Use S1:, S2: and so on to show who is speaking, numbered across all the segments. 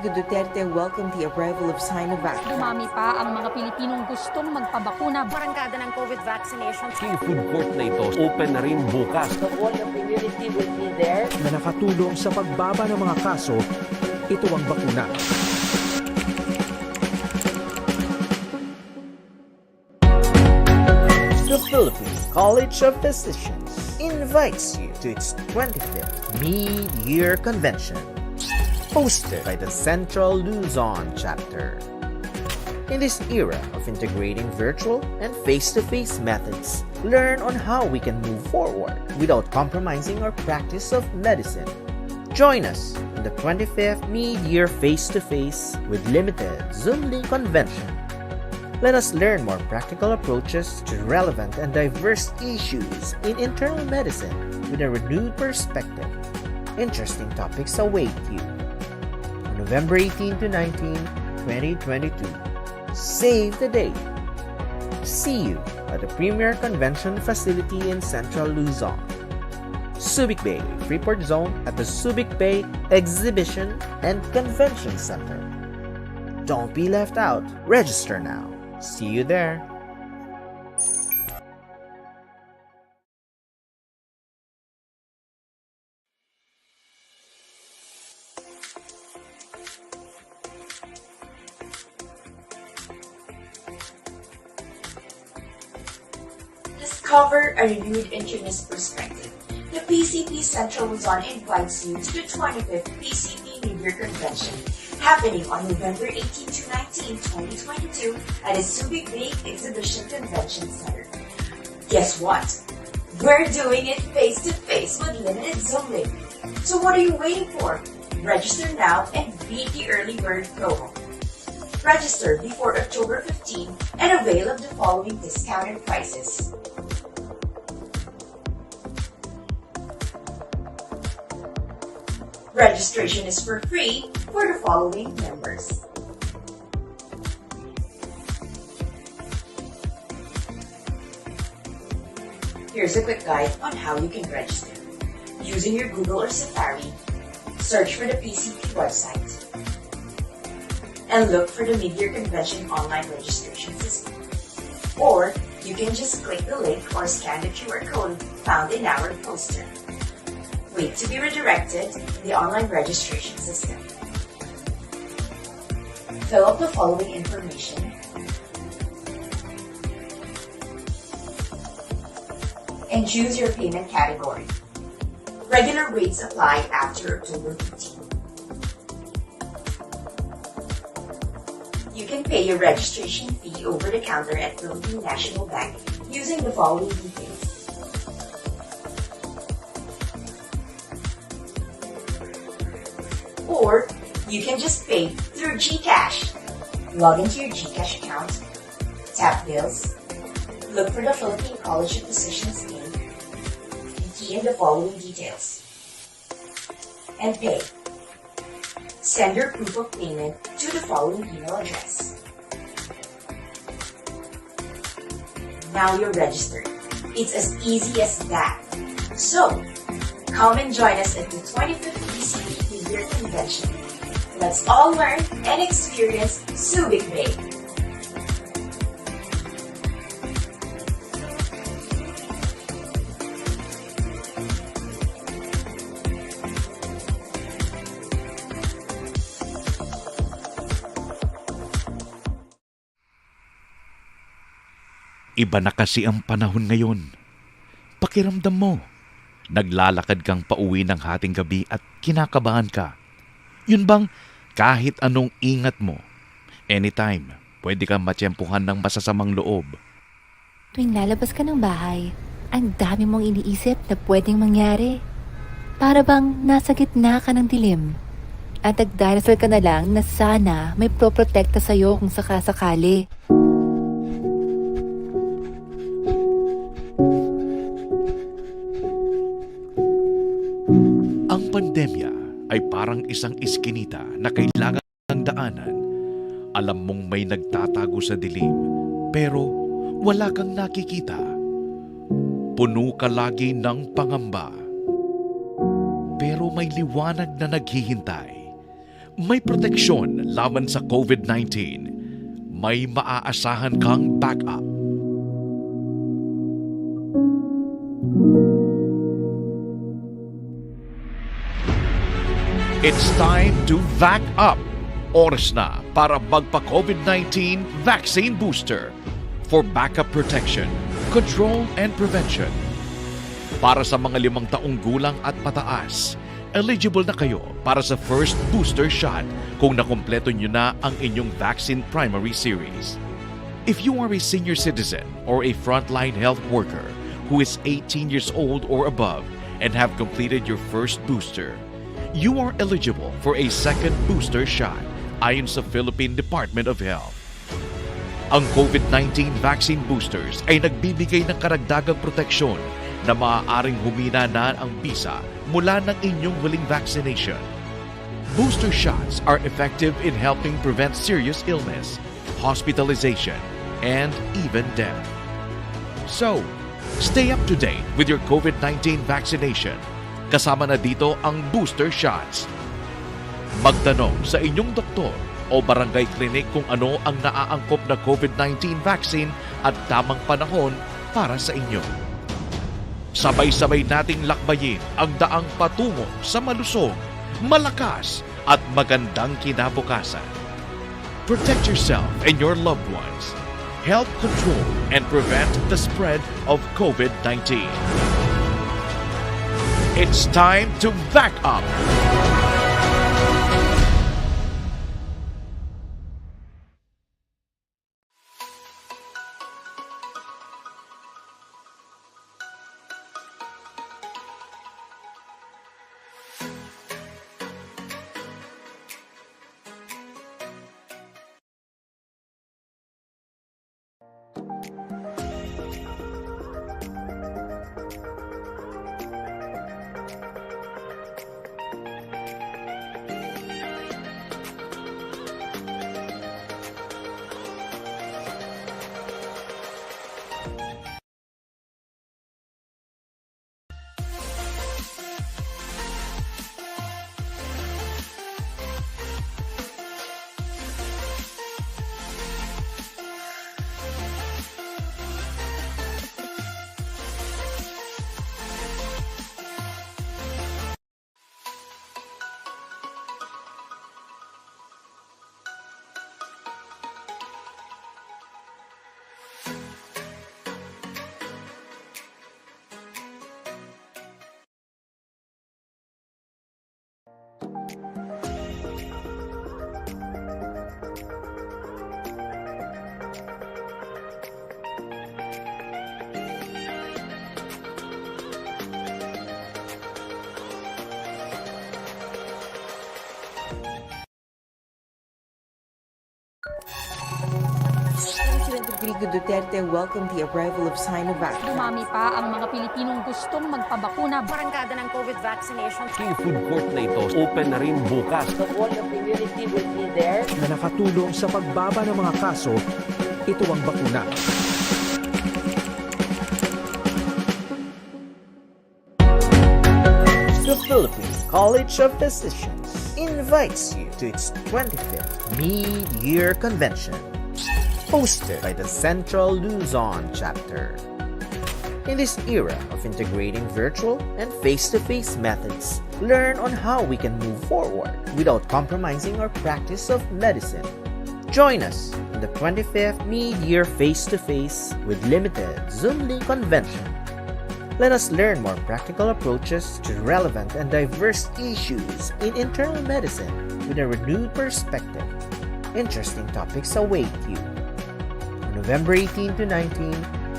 S1: Rodrigo Duterte welcomed the arrival of Sinovac.
S2: Dumami pa ang mga Pilipinong gustong magpabakuna.
S3: Barangada ng COVID vaccination.
S4: Yung food court na ito, open na rin bukas.
S1: The whole community will be there.
S5: Na nakatulong sa pagbaba ng mga kaso, ito ang bakuna.
S6: The Philippine College of Physicians invites you to its 25th Mid-Year Convention, hosted by the Central Luzon chapter. In this era of integrating virtual and face-to-face methods, learn on how we can move forward without compromising our practice of medicine. Join us in the 25th Mid-Year Face-to-Face with limited Zoom link convention. Let us learn more practical approaches to relevant and diverse issues in internal medicine with a renewed perspective. Interesting topics await you. On November 18 to 19, 2022. Save the date. See you at the premier convention facility in Central Luzon, Subic Bay, Freeport Zone at the Subic Bay Exhibition and Convention Center. Don't be left out. Register now. See you there.
S7: Discover a renewed internist perspective. The PCP Central Luzon invites you to the 25th PCP Mid-Year Convention, happening on November 18 to 19, 2022 at the Subic Bay Exhibition Convention Center. Guess what? We're doing it face-to-face with limited Zoom link. So what are you waiting for? Register now and beat the early bird promo. Register before October 15 and avail of the following discounted prices. Registration is for free for the following members. Here's a quick guide on how you can register. Using your Google or Safari, search for the PCP website and look for the Mid-Year Convention online registration system. Or you can just click the link or scan the QR code found in our poster. Wait to be redirected in the online registration system. Fill up the following information and choose your payment category. Regular rates apply after October 15. You can pay your registration fee over the counter at Philippine National Bank using the following details. Or you can just pay through GCash. Log into your GCash account, tap bills, look for the Philippine College of Physicians name, and key in the following details. And pay. Send your proof of payment to the following email address. Now you're registered. It's as easy as that. So, come and join us at the 25th PCP Mid-Year Convention. Let's all learn and experience Subic Bay.
S8: Iba na kasi ang panahon ngayon. Pakiramdam mo, naglalakad kang pauwi ng hating gabi at kinakabahan ka. Yun bang kahit anong ingat mo, anytime, pwede kang matiyempuhan ng masasamang loob.
S9: Tuwing lalabas ka ng bahay, ang dami mong iniisip na pwedeng mangyari. Para bang nasa gitna ka ng dilim. At nagdarasal ka na lang na sana may proprotekta sa'yo kung sakasakali.
S8: Ang pandemya ay parang isang iskinita na kailangan ng daanan. Alam mong may nagtatago sa dilim, pero wala kang nakikita. Puno ka lagi ng pangamba. Pero may liwanag na naghihintay. May proteksyon laban sa COVID-19. May maaasahan kang backup. It's time to vac up. Oras na para magpa-COVID-19 vaccine booster for backup protection, control, and prevention. Para sa mga 5 taong gulang at pataas, eligible na kayo para sa first booster shot kung nakumpleto nyo na ang inyong vaccine primary series. If you are a senior citizen or a frontline health worker who is 18 years old or above and have completed your first booster, you are eligible for a second booster shot ayon sa Philippine Department of Health. Ang COVID-19 vaccine boosters ay nagbibigay ng karagdagang proteksyon na maaaring humina na ang bisa mula ng inyong huling vaccination. Booster shots are effective in helping prevent serious illness, hospitalization, and even death. So, stay up to date with your COVID-19 vaccination. Kasama na dito ang booster shots. Magtanong sa inyong doktor o barangay clinic kung ano ang naaangkop na COVID-19 vaccine at tamang panahon para sa inyo. Sabay-sabay nating lakbayin ang daang patungo sa malusog, malakas at magandang kinabukasan. Protect yourself and your loved ones. Help control and prevent the spread of COVID-19. It's time to vac up.
S1: President Rodrigo Duterte welcomed the arrival of Sinovac.
S2: Dumami pa ang mga Pilipinong gustong magpabakuna.
S3: Barangada ng COVID vaccination.
S4: Yung food court na ito, open na rin bukas.
S1: The whole community will be there.
S5: Na nakatulong sa pagbaba ng mga kaso, ito ang bakuna.
S6: The Philippine College of Physicians invites you to its 25th Mid-Year Convention, hosted by the Central Luzon chapter. In this era of integrating virtual and face-to-face methods, learn on how we can move forward without compromising our practice of medicine. Join us in the 25th Mid-Year Face-to-Face with limited Zoom link convention. Let us learn more practical approaches to relevant and diverse issues in internal medicine with a renewed perspective. Interesting topics await you. On November 18 to 19,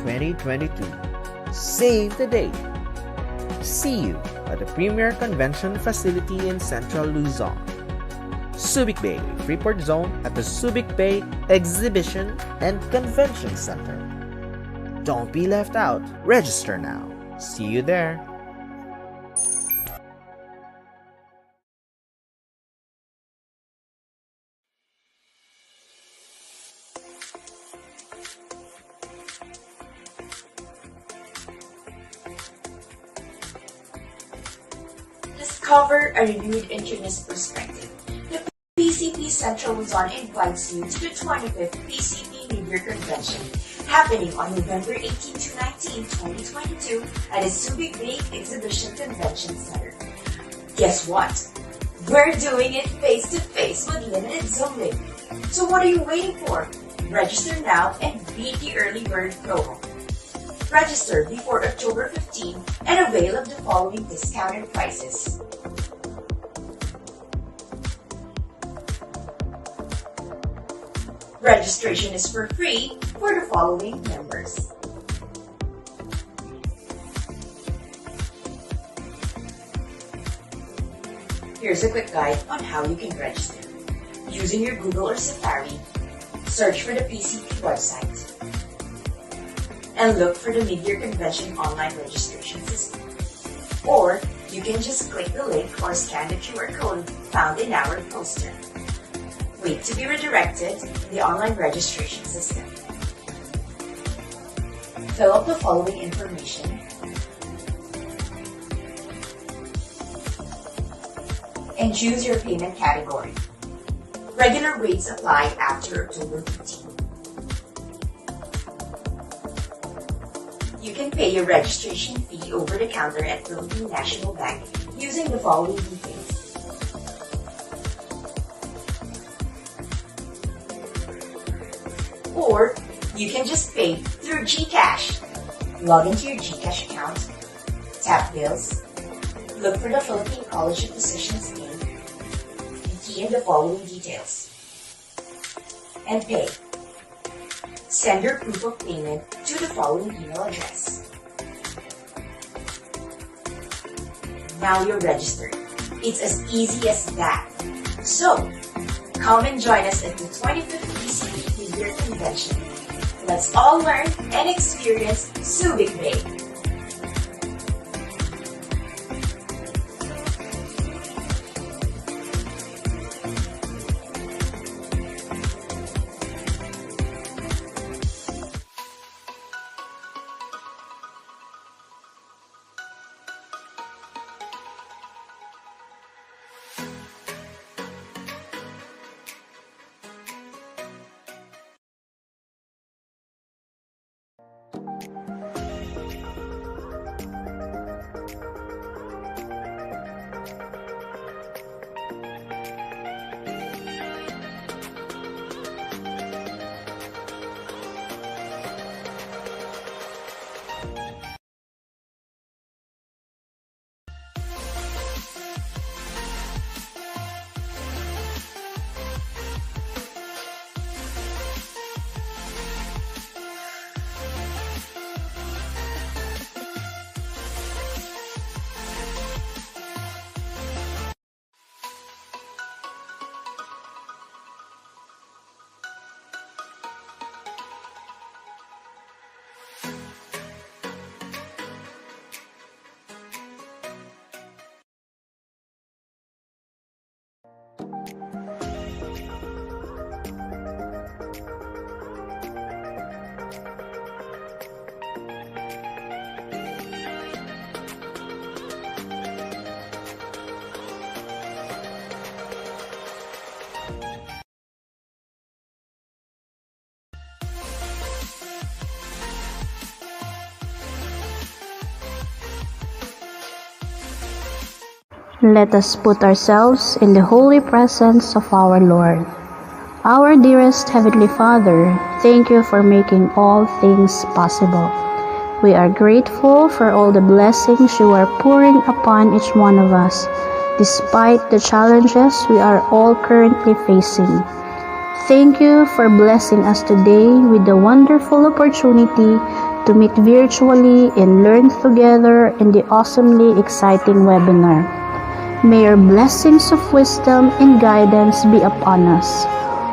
S6: 2022. Save the date. See you at the premier convention facility in Central Luzon, Subic Bay, Freeport Zone at the Subic Bay Exhibition and Convention Center. Don't be left out. Register now. See you there.
S7: Discover a renewed internist perspective. Central Luzon invites you to the 25th PCP Mid-Year Convention, happening on November 18 to 19, 2022 at the Subic Bay Exhibition Convention Center. Guess what? We're doing it face-to-face with limited zooming. So what are you waiting for? Register now and beat the early bird promo. Register before October 15 and avail of the following discounted prices. Registration is for free for the following members. Here's a quick guide on how you can register. Using your Google or Safari, search for the PCP website and look for the Mid-Year Convention online registration system. Or you can just click the link or scan the QR code found in our poster. Wait to be redirected in the online registration system. Fill up the following information and choose your payment category. Regular rates apply after October 15. You can pay your registration fee over the counter at Philippine National Bank using the following details. Or you can just pay through GCash. Log into your GCash account, tap bills, look for the Philippine College of Physicians name, and key in the following details. And pay. Send your proof of payment to the following email address. Now you're registered. It's as easy as that. So, come and join us at the 25th PCP Mid-Year Convention. Let's all learn and experience Subic Bay.
S10: Let us put ourselves in the holy presence of our Lord. Our dearest Heavenly Father, thank you for making all things possible. We are grateful for all the blessings you are pouring upon each one of us, despite the challenges we are all currently facing. Thank you for blessing us today with the wonderful opportunity to meet virtually and learn together in the awesomely exciting webinar. May your blessings of wisdom and guidance be upon us,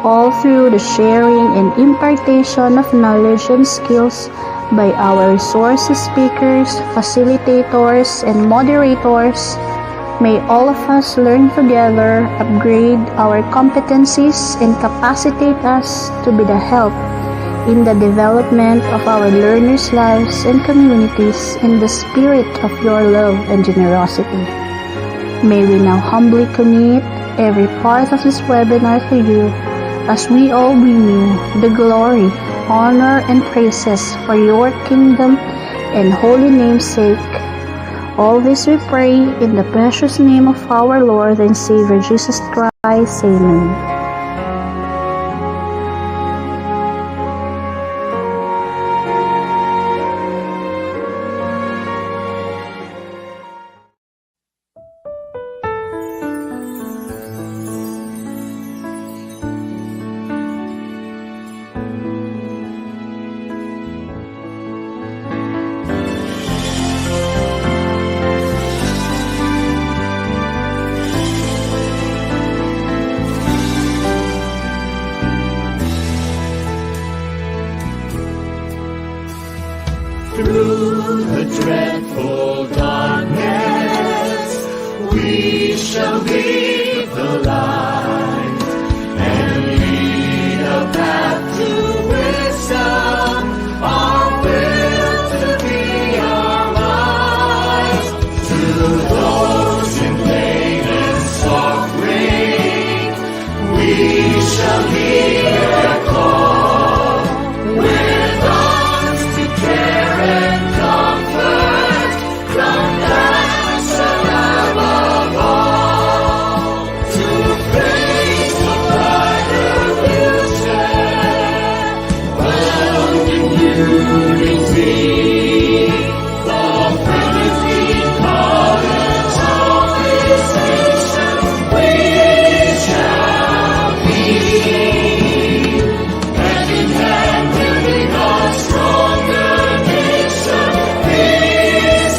S10: all through the sharing and impartation of knowledge and skills by our resource speakers, facilitators, and moderators. May all of us learn together, upgrade our competencies, and capacitate us to be the help in the development of our learners' lives and communities in the spirit of your love and generosity. May we now humbly commit every part of this webinar to you as we all bring you the glory, honor, and praises for your kingdom and holy name's sake. All this we pray in the precious name of our Lord and Savior Jesus Christ. Amen.
S11: Through the dreadful darkness, we shall lead the light and lead a path to wisdom. Our will to be our lives. To those in pain and suffering, we shall hear a call. With arms to care and comfort from that above all, to face the brighter future, bound in unity. The Trinity College of Physicians, we shall be hand in hand, building a stronger nation. This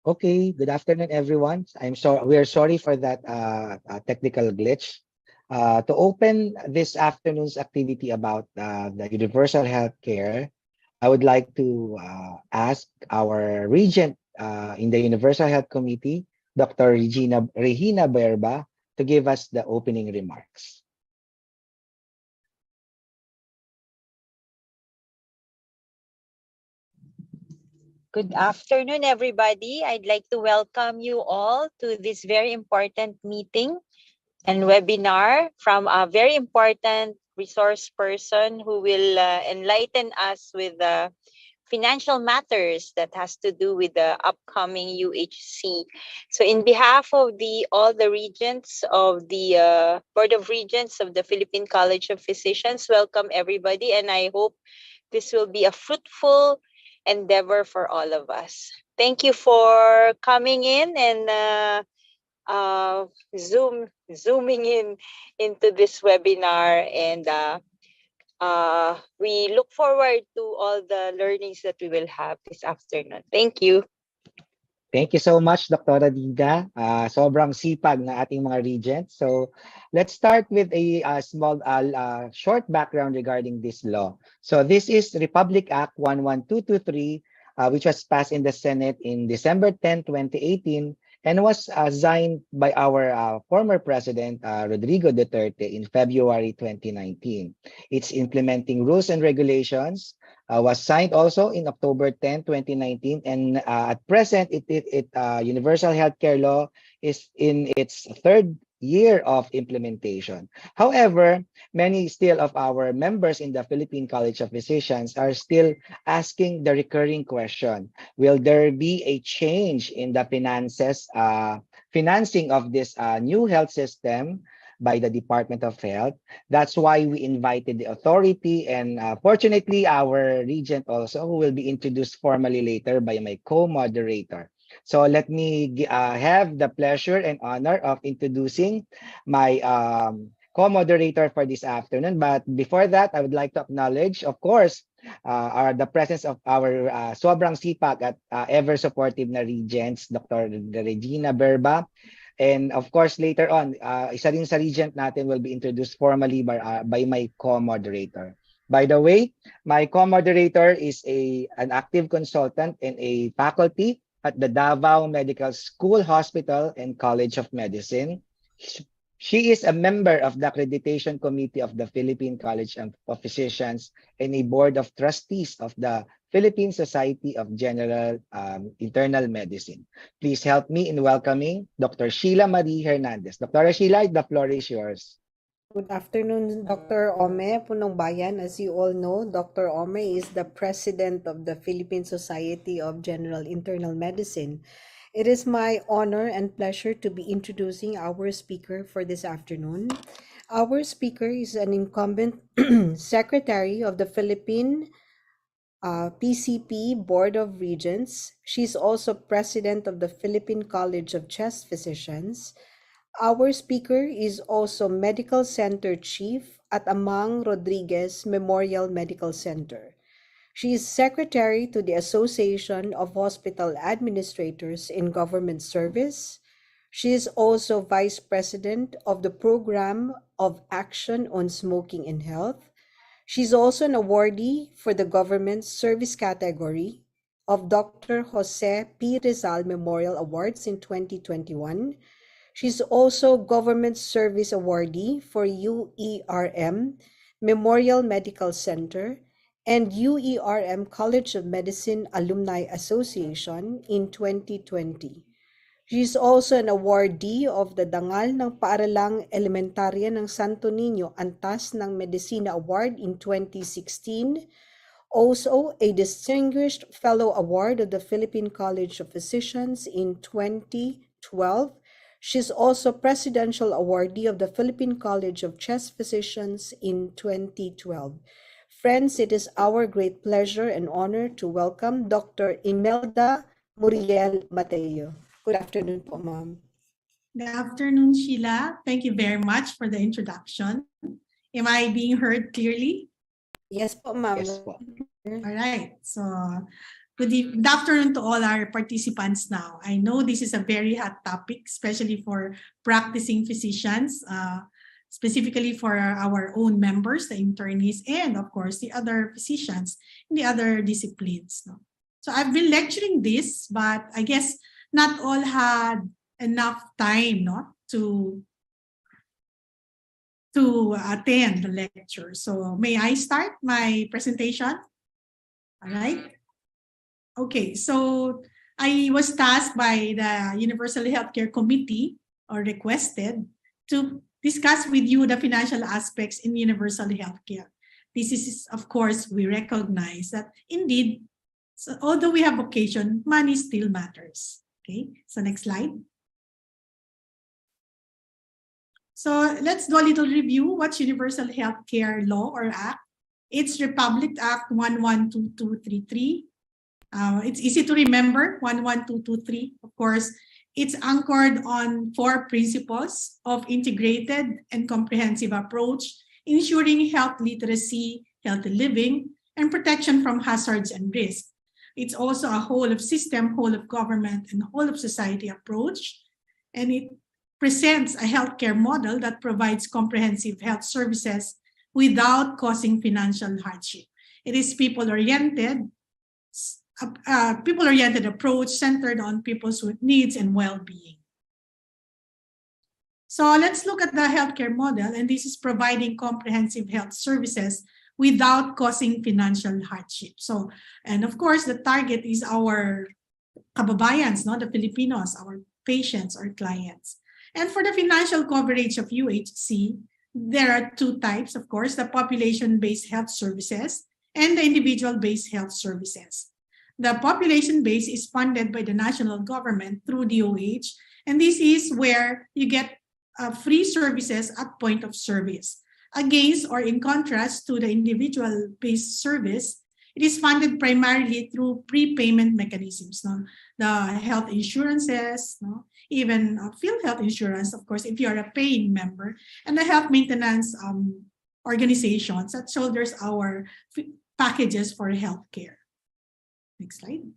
S12: Okay, good afternoon, everyone. We are sorry for that technical glitch. To open this afternoon's activity about the universal healthcare, I would like to ask our regent in the Universal Health Committee, Dr. Regina Berba, to give us the opening remarks.
S13: Good afternoon, everybody. I'd like to welcome you all to this very important meeting and webinar from a very important resource person who will enlighten us with financial matters that has to do with the upcoming UHC. So in behalf of all the regents of the Board of Regents of the Philippine College of Physicians, welcome everybody, and I hope this will be a fruitful endeavor for all of us. Thank you for coming in and zooming in into this webinar, and we look forward to all the learnings that we will have this afternoon. Thank you.
S12: Thank you so much, Dr. Dida. Sobrang sipag na ating mga regents. So let's start with a small, short background regarding this law. So this is Republic Act 11223, which was passed in the Senate in December 10, 2018, and was signed by our former President, Rodrigo Duterte, in February 2019. It's implementing rules and regulations. Was signed also in October 10, 2019, and at present, Universal Healthcare Law is in its third year of implementation. However, many still of our members in the Philippine College of Physicians are still asking the recurring question: will there be a change in the financing of this new health system by the Department of Health? That's why we invited the authority, and fortunately, our regent also, who will be introduced formally later by my co-moderator. So let me have the pleasure and honor of introducing my co-moderator for this afternoon. But before that, I would like to acknowledge, of course, the presence of our sobrang sipag at ever supportive na regents, Dr. Regina Berba. And of course, later on, isa rin sa regent natin will be introduced formally by my co-moderator. By the way, my co-moderator is an active consultant and a faculty at the Davao Medical School, Hospital, and College of Medicine. She is a member of the Accreditation Committee of the Philippine College of Physicians and a board of trustees of the Philippine Society of General Internal Medicine. Please help me in welcoming Dr. Sheila Marie Hernandez. Dr. Sheila, the floor is yours.
S14: Good afternoon, Dr. Ome Punong Bayan. As you all know, Dr. Ome is the president of the Philippine Society of General Internal Medicine. It is my honor and pleasure to be introducing our speaker for this afternoon. Our speaker is an incumbent secretary of the Philippine PCP Board of Regents. She's also president of the Philippine College of Chest Physicians. Our speaker is also medical center chief at Amang Rodriguez Memorial Medical Center. She is secretary to the Association of Hospital Administrators in Government Service. She is also vice president of the Program of Action on Smoking and Health. She's also an awardee for the Government Service category of Dr. Jose P. Rizal Memorial Awards in 2021. She's also Government Service Awardee for UERM Memorial Medical Center and UERM College of Medicine Alumni Association in 2020. She is also an awardee of the Dangal ng Paaralang Elementarya ng Santo Niño Antas ng Medicina Award in 2016, also a Distinguished Fellow Award of the Philippine College of Physicians in 2012. She's also Presidential Awardee of the Philippine College of Chest Physicians in 2012. Friends, it is our great pleasure and honor to welcome Dr. Imelda Muriel Mateo. Good afternoon po, ma'am.
S15: Good afternoon, Sheila. Thank you very much for the introduction. Am I being heard clearly?
S14: Yes po, ma'am.
S12: Yes po.
S15: All right. So, good afternoon to all our participants now. I know this is a very hot topic, especially for practicing physicians, specifically for our own members, the internees, and of course, the other physicians in the other disciplines. No? So I've been lecturing this, but I guess not all had enough time to attend the lecture. So may I start my presentation? All right. Okay, so I was tasked by the Universal Healthcare Committee, or requested, to discuss with you the financial aspects in universal healthcare. This is, of course, we recognize that indeed, so although we have vocation, money still matters. Okay, so next slide. So let's do a little review. What's Universal Healthcare Law or Act? It's Republic Act 112233. It's easy to remember, 11223. Of course, it's anchored on 4 principles of integrated and comprehensive approach, ensuring health literacy, healthy living, and protection from hazards and risks. It's also a whole of system, whole of government, and whole of society approach. And it presents a healthcare model that provides comprehensive health services without causing financial hardship. It is people-oriented approach centered on people's needs and well-being. So let's look at the healthcare model, and this is providing comprehensive health services without causing financial hardship. So, and of course, the target is our kababayans, no? The Filipinos, our patients or clients. And for the financial coverage of UHC, there are 2 types, of course, the population-based health services and the individual-based health services. The population-based is funded by the national government through DOH, and this is where you get free services at point of service. Against or in contrast to the individual-based service, it is funded primarily through prepayment mechanisms, no? The health insurances, no? Even field health insurance, of course, if you are a paying member, and the health maintenance organizations that shoulders our packages for healthcare. Next slide.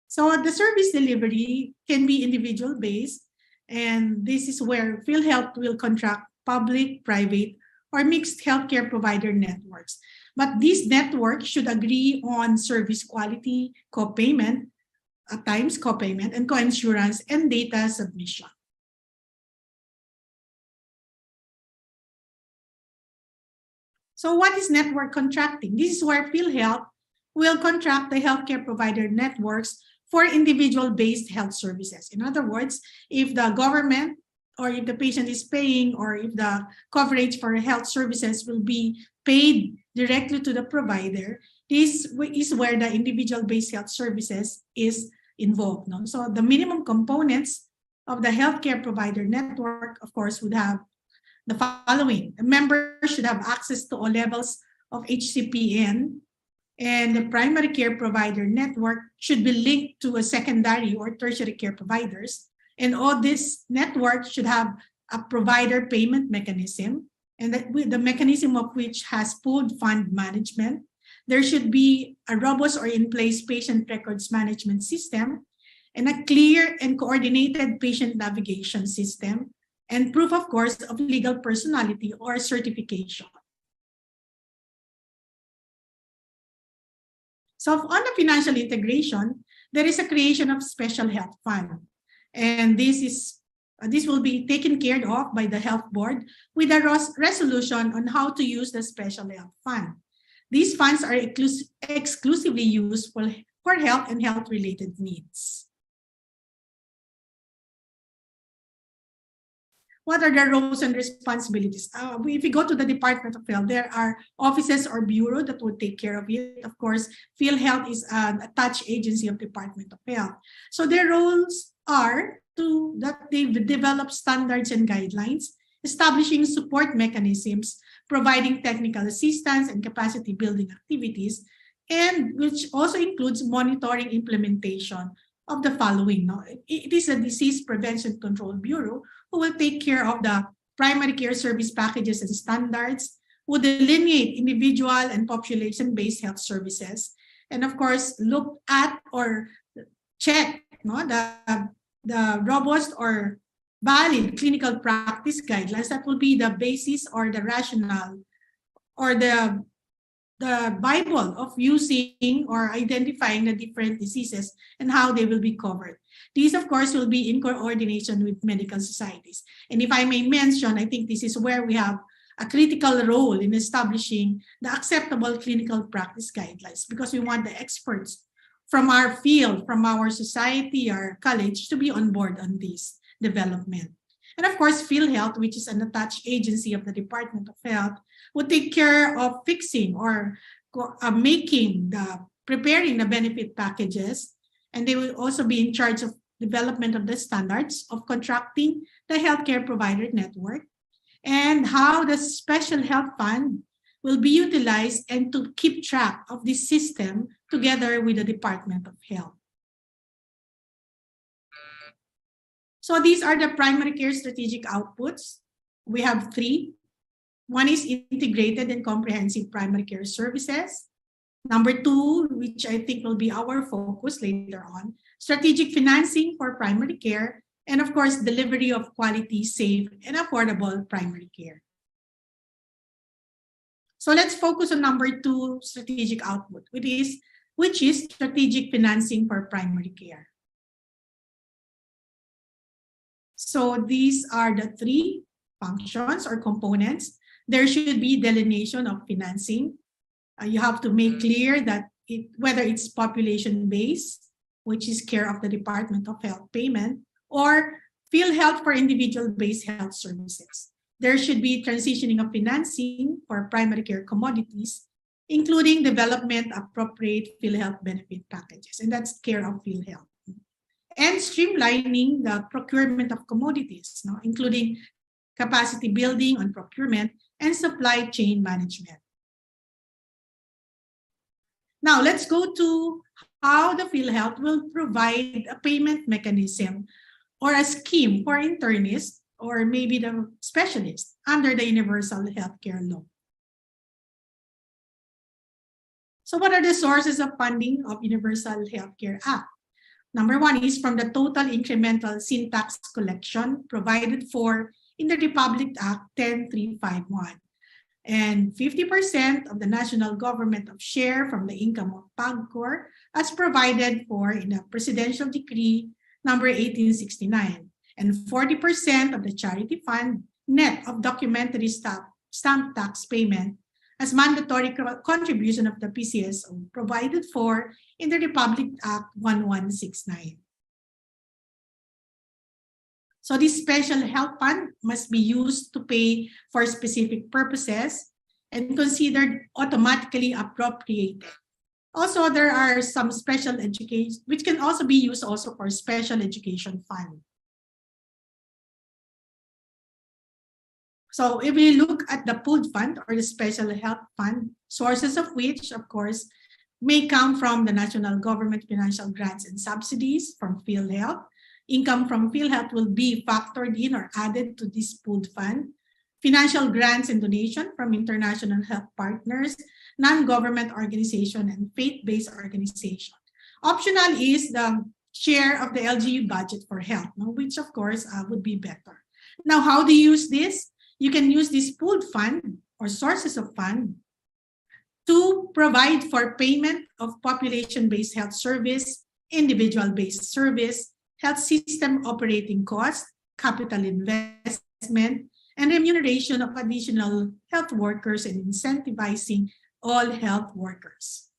S15: So the service delivery can be individual-based, and this is where PhilHealth will contract public, private, or mixed healthcare provider networks. But these networks should agree on service quality, co-payment, at times co-payment, and co-insurance, and data submission. So what is network contracting? This is where PhilHealth will contract the healthcare provider networks for individual-based health services. In other words, if the government or if the patient is paying, or if the coverage for health services will be paid directly to the provider, this is where the individual-based health services is involved. No? So the minimum components of the healthcare provider network, of course, would have the following. The member should have access to all levels of HCPN, and the primary care provider network should be linked to a secondary or tertiary care providers. And all this network should have a provider payment mechanism, and the mechanism of which has pooled fund management. There should be a robust or in-place patient records management system, and a clear and coordinated patient navigation system, and proof, of course, of legal personality or certification. So on the financial integration, there is a creation of special health fund. And this will be taken care of by the health board with a resolution on how to use the special health fund. These funds are exclusively used for health and health-related needs. What are the roles and responsibilities? If you go to the Department of Health, there are offices or bureau that would take care of it. Of course, PhilHealth is an attached agency of Department of Health. So their roles are that they develop standards and guidelines, establishing support mechanisms, providing technical assistance and capacity building activities, and which also includes monitoring implementation of the following. No? It is a Disease Prevention Control Bureau who will take care of the primary care service packages and standards, who delineate individual and population-based health services, and of course, look at or check the robust or valid clinical practice guidelines that will be the basis or the rationale or the Bible of using or identifying the different diseases and how they will be covered. These, of course, will be in coordination with medical societies. And if I may mention, I think this is where we have a critical role in establishing the acceptable clinical practice guidelines, because we want the experts from our field, from our society, our college, to be on board on this development. And of course, PhilHealth, which is an attached agency of the Department of Health, would take care of fixing or preparing the benefit packages. And they will also be in charge of development of the standards of contracting the healthcare provider network, and how the special health fund will be utilized, and to keep track of this system together with the Department of Health. So these are the primary care strategic outputs. We have 3. One is integrated and comprehensive primary care services. Number 2, which I think will be our focus later on, strategic financing for primary care, and of course, delivery of quality, safe, and affordable primary care. So let's focus on number 2 strategic output, which is strategic financing for primary care. So these are the 3 functions or components. There should be delineation of financing. You have to make clear that whether it's population-based, which is care of the Department of Health payment, or PhilHealth for individual-based health services. There should be transitioning of financing for primary care commodities, including development of appropriate PhilHealth benefit packages, and that's care of PhilHealth. And streamlining the procurement of commodities, including capacity building on procurement and supply chain management. Now, let's go to how the PhilHealth will provide a payment mechanism or a scheme for internists or maybe the specialists under the Universal Healthcare Law. So what are the sources of funding of Universal Healthcare Act? Number 1 is from the total incremental sin tax collection provided for in the Republic Act 10351. And 50% of the national government of share from the income of PAGCOR as provided for in the Presidential Decree number 1869, and 40% of the charity fund net of documentary stamp tax payment as mandatory contribution of the PCSO provided for in the Republic Act 1169. So this special health fund must be used to pay for specific purposes and considered automatically appropriated. Also, there are some special education, which can also be used also for special education fund. So if we look at the pooled fund or the special health fund, sources of which, of course, may come from the national government financial grants and subsidies from PhilHealth. Income from PhilHealth will be factored in or added to this pooled fund. Financial grants and donation from international health partners, non-government organization, and faith-based organization. Optional is the share of the LGU budget for health, which of course would be better. Now, how do you use this? You can use this pooled fund or sources of fund to provide for payment of population-based health service, individual-based service, health system operating costs, capital investment, and remuneration of additional health workers and incentivizing all health workers.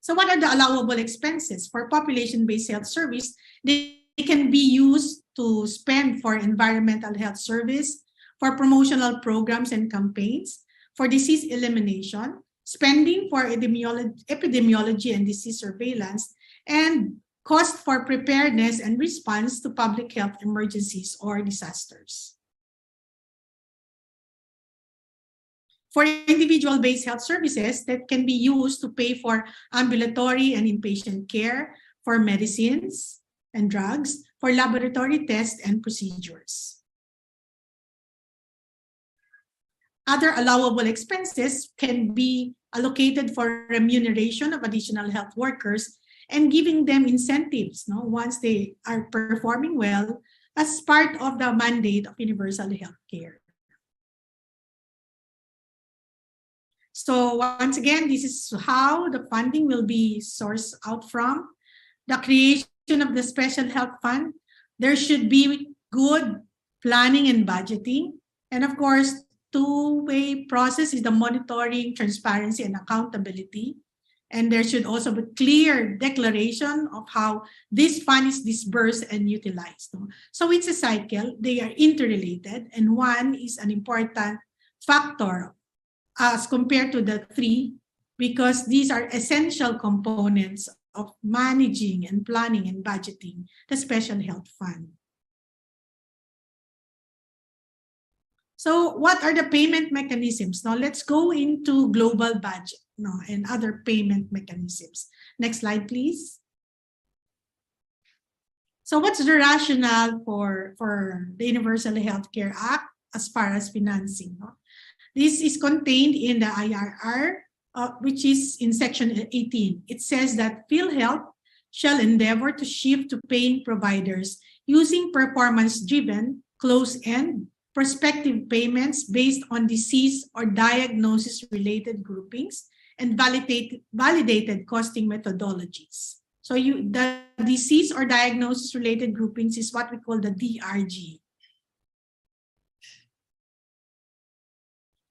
S15: So what are the allowable expenses for population-based health service? They can be used to spend for environmental health service, for promotional programs and campaigns, for disease elimination, spending for epidemiology and disease surveillance, and cost for preparedness and response to public health emergencies or disasters. For individual-based health services, that can be used to pay for ambulatory and inpatient care, for medicines and drugs, for laboratory tests and procedures. Other allowable expenses can be allocated for remuneration of additional health workers and giving them incentives once they are performing well as part of the mandate of universal health care. So once again, this is how the funding will be sourced out from. The creation of the special health fund, there should be good planning and budgeting. And of course, two-way process is the monitoring, transparency, and accountability. And there should also be clear declaration of how this fund is disbursed and utilized. So it's a cycle. They are interrelated, and one is an important factor as compared to the three, because these are essential components of managing and planning and budgeting the special health fund. So what are the payment mechanisms? Now let's go into global budget and other payment mechanisms. Next slide, please. So what's the rationale for the Universal Healthcare Act as far as financing? This is contained in the IRR, which is in section 18. It says that PhilHealth shall endeavor to shift to paying providers using performance-driven, close-end, prospective payments based on disease or diagnosis-related groupings and validated costing methodologies. So the disease or diagnosis-related groupings is what we call the DRG.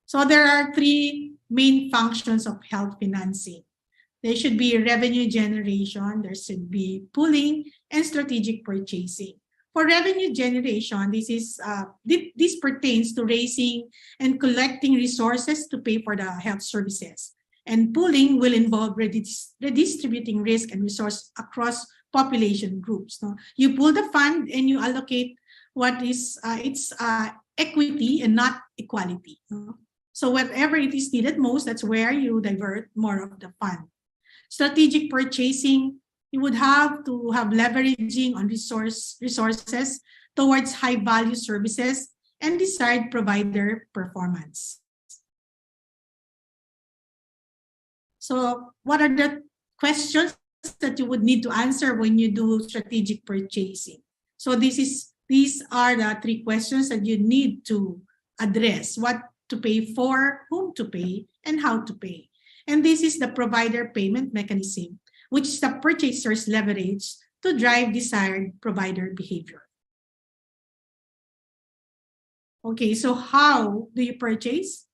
S15: So there are three main functions of health financing. There should be revenue generation, there should be pooling, and strategic purchasing. For revenue generation, this pertains to raising and collecting resources to pay for the health services. And pooling will involve redistributing risk and resource across population groups. You pool the fund and you allocate what is equity and not equality. So wherever it is needed most, that's where you divert more of the fund. Strategic purchasing, you would have to have leveraging on resources towards high-value services and desired provider performance. So what are the questions that you would need to answer when you do strategic purchasing? So these are the three questions that you need to address: what to pay for, whom to pay, and how to pay. And this is the provider payment mechanism, which the purchasers leverage to drive desired provider behavior. Okay, so how do you purchase?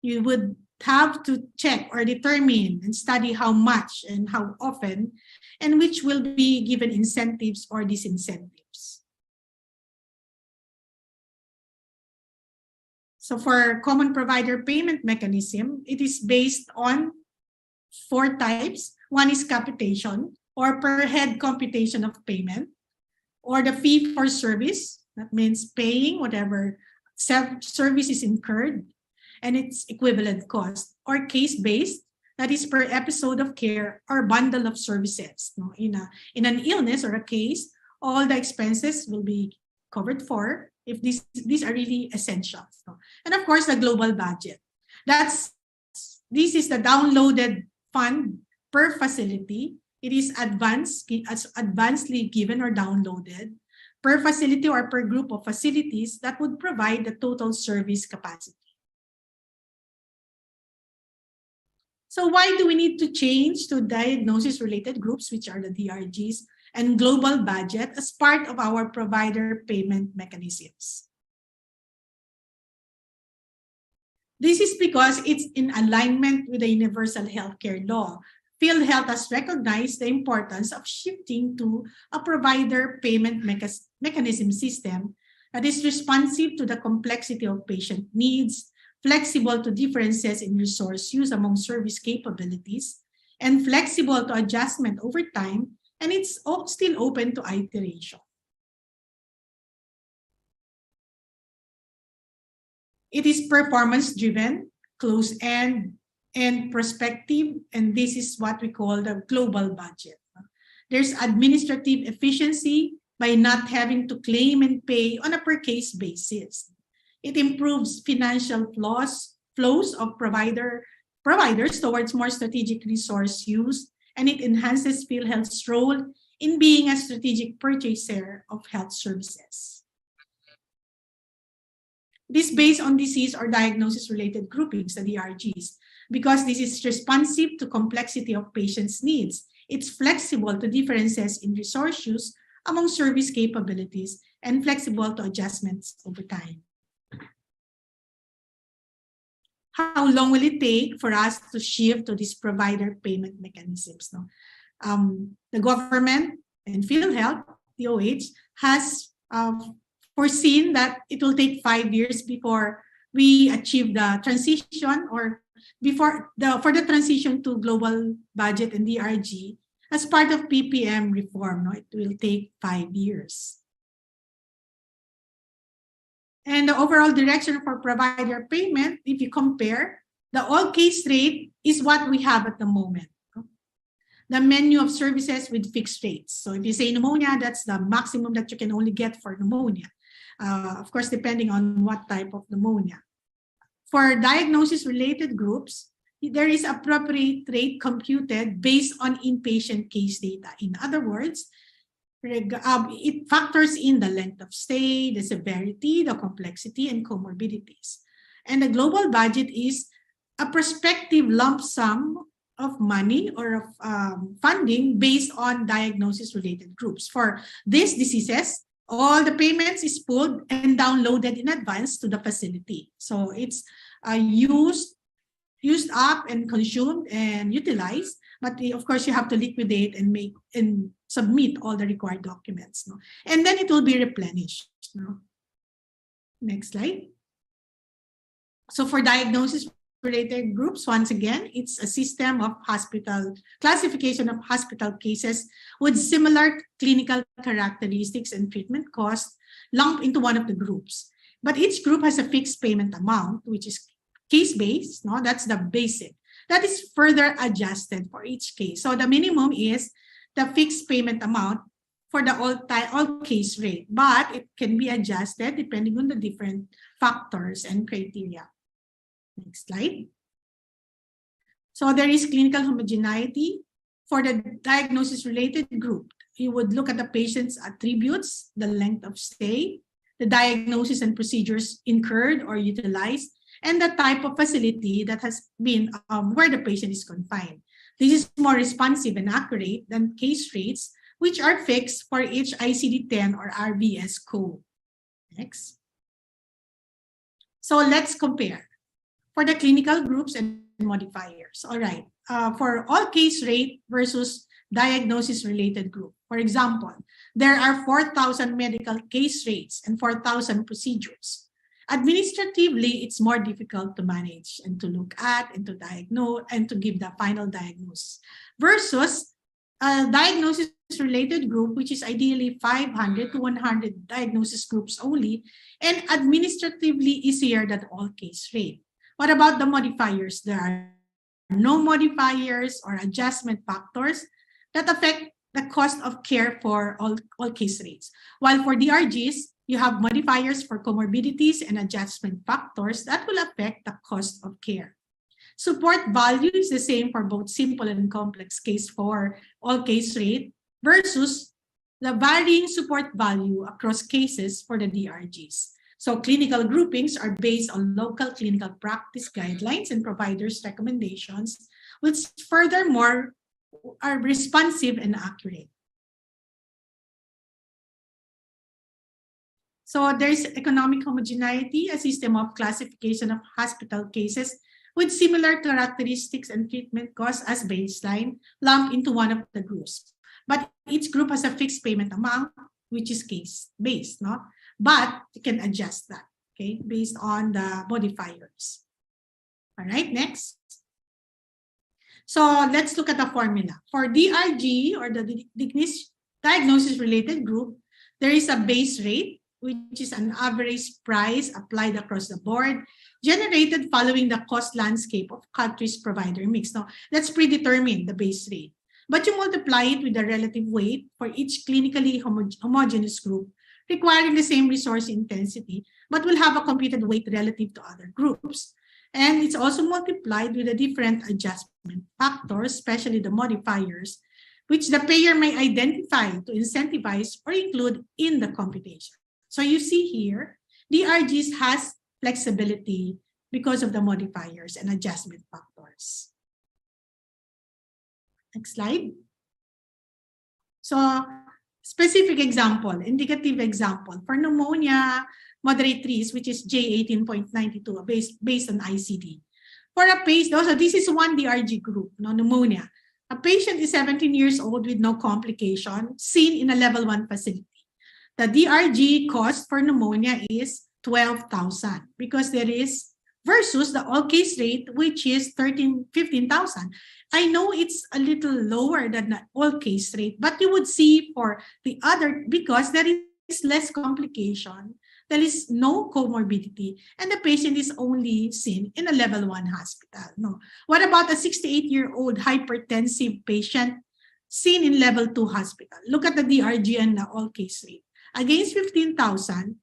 S15: You would have to check or determine and study how much and how often, and which will be given incentives or disincentives. So for common provider payment mechanism, it is based on 4 types. One is capitation, or per head computation of payment, or the fee for service. That means paying whatever service is incurred and its equivalent cost, or case-based, that is per episode of care or bundle of services. In an illness or a case, all the expenses will be covered for if these are really essentials. And of course, the global budget. This is the downloaded fund per facility. It is advancedly given or downloaded per facility or per group of facilities that would provide the total service capacity. So why do we need to change to diagnosis-related groups, which are the DRGs, and global budget as part of our provider payment mechanisms? This is because it's in alignment with the Universal Healthcare Law. PhilHealth has recognized the importance of shifting to a provider payment mechanism system that is responsive to the complexity of patient needs, flexible to differences in resource use among service capabilities, and flexible to adjustment over time, and it's still open to iteration. It is performance-driven, close-end, and prospective, and this is what we call the global budget. There's administrative efficiency by not having to claim and pay on a per-case basis. It improves financial flows of providers towards more strategic resource use, and it enhances PhilHealth's role in being a strategic purchaser of health services. It is based on disease or diagnosis-related groupings, the DRGs, because this is responsive to complexity of patients' needs. It's flexible to differences in resource use among service capabilities, and flexible to adjustments over time. How long will it take for us to shift to these provider payment mechanisms? No? The government and PhilHealth, THEUHC, has foreseen that it will take 5 years before we achieve the transition, or for the transition to global budget and DRG as part of PPM reform. No? It will take 5 years. And the overall direction for provider payment, if you compare, the all-case rate is what we have at the moment. The menu of services with fixed rates. So if you say pneumonia, that's the maximum that you can only get for pneumonia. Of course, depending on what type of pneumonia. For diagnosis-related groups, there is appropriate rate computed based on inpatient case data. In other words, it factors in the length of stay, the severity, the complexity, and comorbidities. And the global budget is a prospective lump sum of money or of funding based on diagnosis-related groups. For these diseases, all the payments is pulled and downloaded in advance to the facility. So it's used up and consumed and utilized, but of course you have to liquidate and make and submit all the required documents, no? And then it will be replenished. No? Next slide. So for diagnosis-related groups, once again, it's a system of classification of hospital cases with similar clinical characteristics and treatment costs lumped into one of the groups. But each group has a fixed payment amount, which is case-based. No, that's the basic. That is further adjusted for each case. So the minimum is the fixed payment amount for the all case rate, but it can be adjusted depending on the different factors and criteria. Next slide. So there is clinical homogeneity for the diagnosis-related group. You would look at the patient's attributes, the length of stay, the diagnosis and procedures incurred or utilized, and the type of facility that has been where the patient is confined. This is more responsive and accurate than case rates, which are fixed for each ICD-10 or RVS code. Next. So let's compare for the clinical groups and modifiers. All right. For all case rate versus diagnosis-related group. For example, there are 4,000 medical case rates and 4,000 procedures. Administratively, it's more difficult to manage and to look at and to diagnose and to give the final diagnosis versus a diagnosis-related group, which is ideally 500 to 100 diagnosis groups only, and administratively easier than all case rate. What about the modifiers? There are no modifiers or adjustment factors that affect the cost of care for all case rates. While for DRGs, you have modifiers for comorbidities and adjustment factors that will affect the cost of care. Support value is the same for both simple and complex case for all case rate versus the varying support value across cases for the DRGs. So clinical groupings are based on local clinical practice guidelines and providers' recommendations, which furthermore are responsive and accurate. So there's economic homogeneity, a system of classification of hospital cases with similar characteristics and treatment costs as baseline, lumped into one of the groups. But each group has a fixed payment amount, which is case-based, no? But you can adjust that, okay, based on the modifiers. All right, next. So let's look at the formula. For DRG, or the diagnosis-related group, there is a base rate, which is an average price applied across the board, generated following the cost landscape of country's provider mix. Now, that's predetermined, the base rate. But you multiply it with the relative weight for each clinically homogeneous group, requiring the same resource intensity, but will have a computed weight relative to other groups. And it's also multiplied with the different adjustment factors, especially the modifiers, which the payer may identify to incentivize or include in the computation. So you see here, DRGs has flexibility because of the modifiers and adjustment factors. Next slide. So specific example, indicative example, for pneumonia, moderate risk, which is J18.92, based on ICD. For a patient, also this is one DRG group, pneumonia. A patient is 17 years old with no complication, seen in a level 1 facility. The DRG cost for pneumonia is 12,000 because there is versus the all case rate, which is 15,000. I know it's a little lower than the all case rate, but you would see for the other, because there is less complication, there is no comorbidity, and the patient is only seen in a level 1 hospital. No. What about a 68-year-old hypertensive patient seen in level 2 hospital? Look at the DRG and the all case rate. Against 15,000,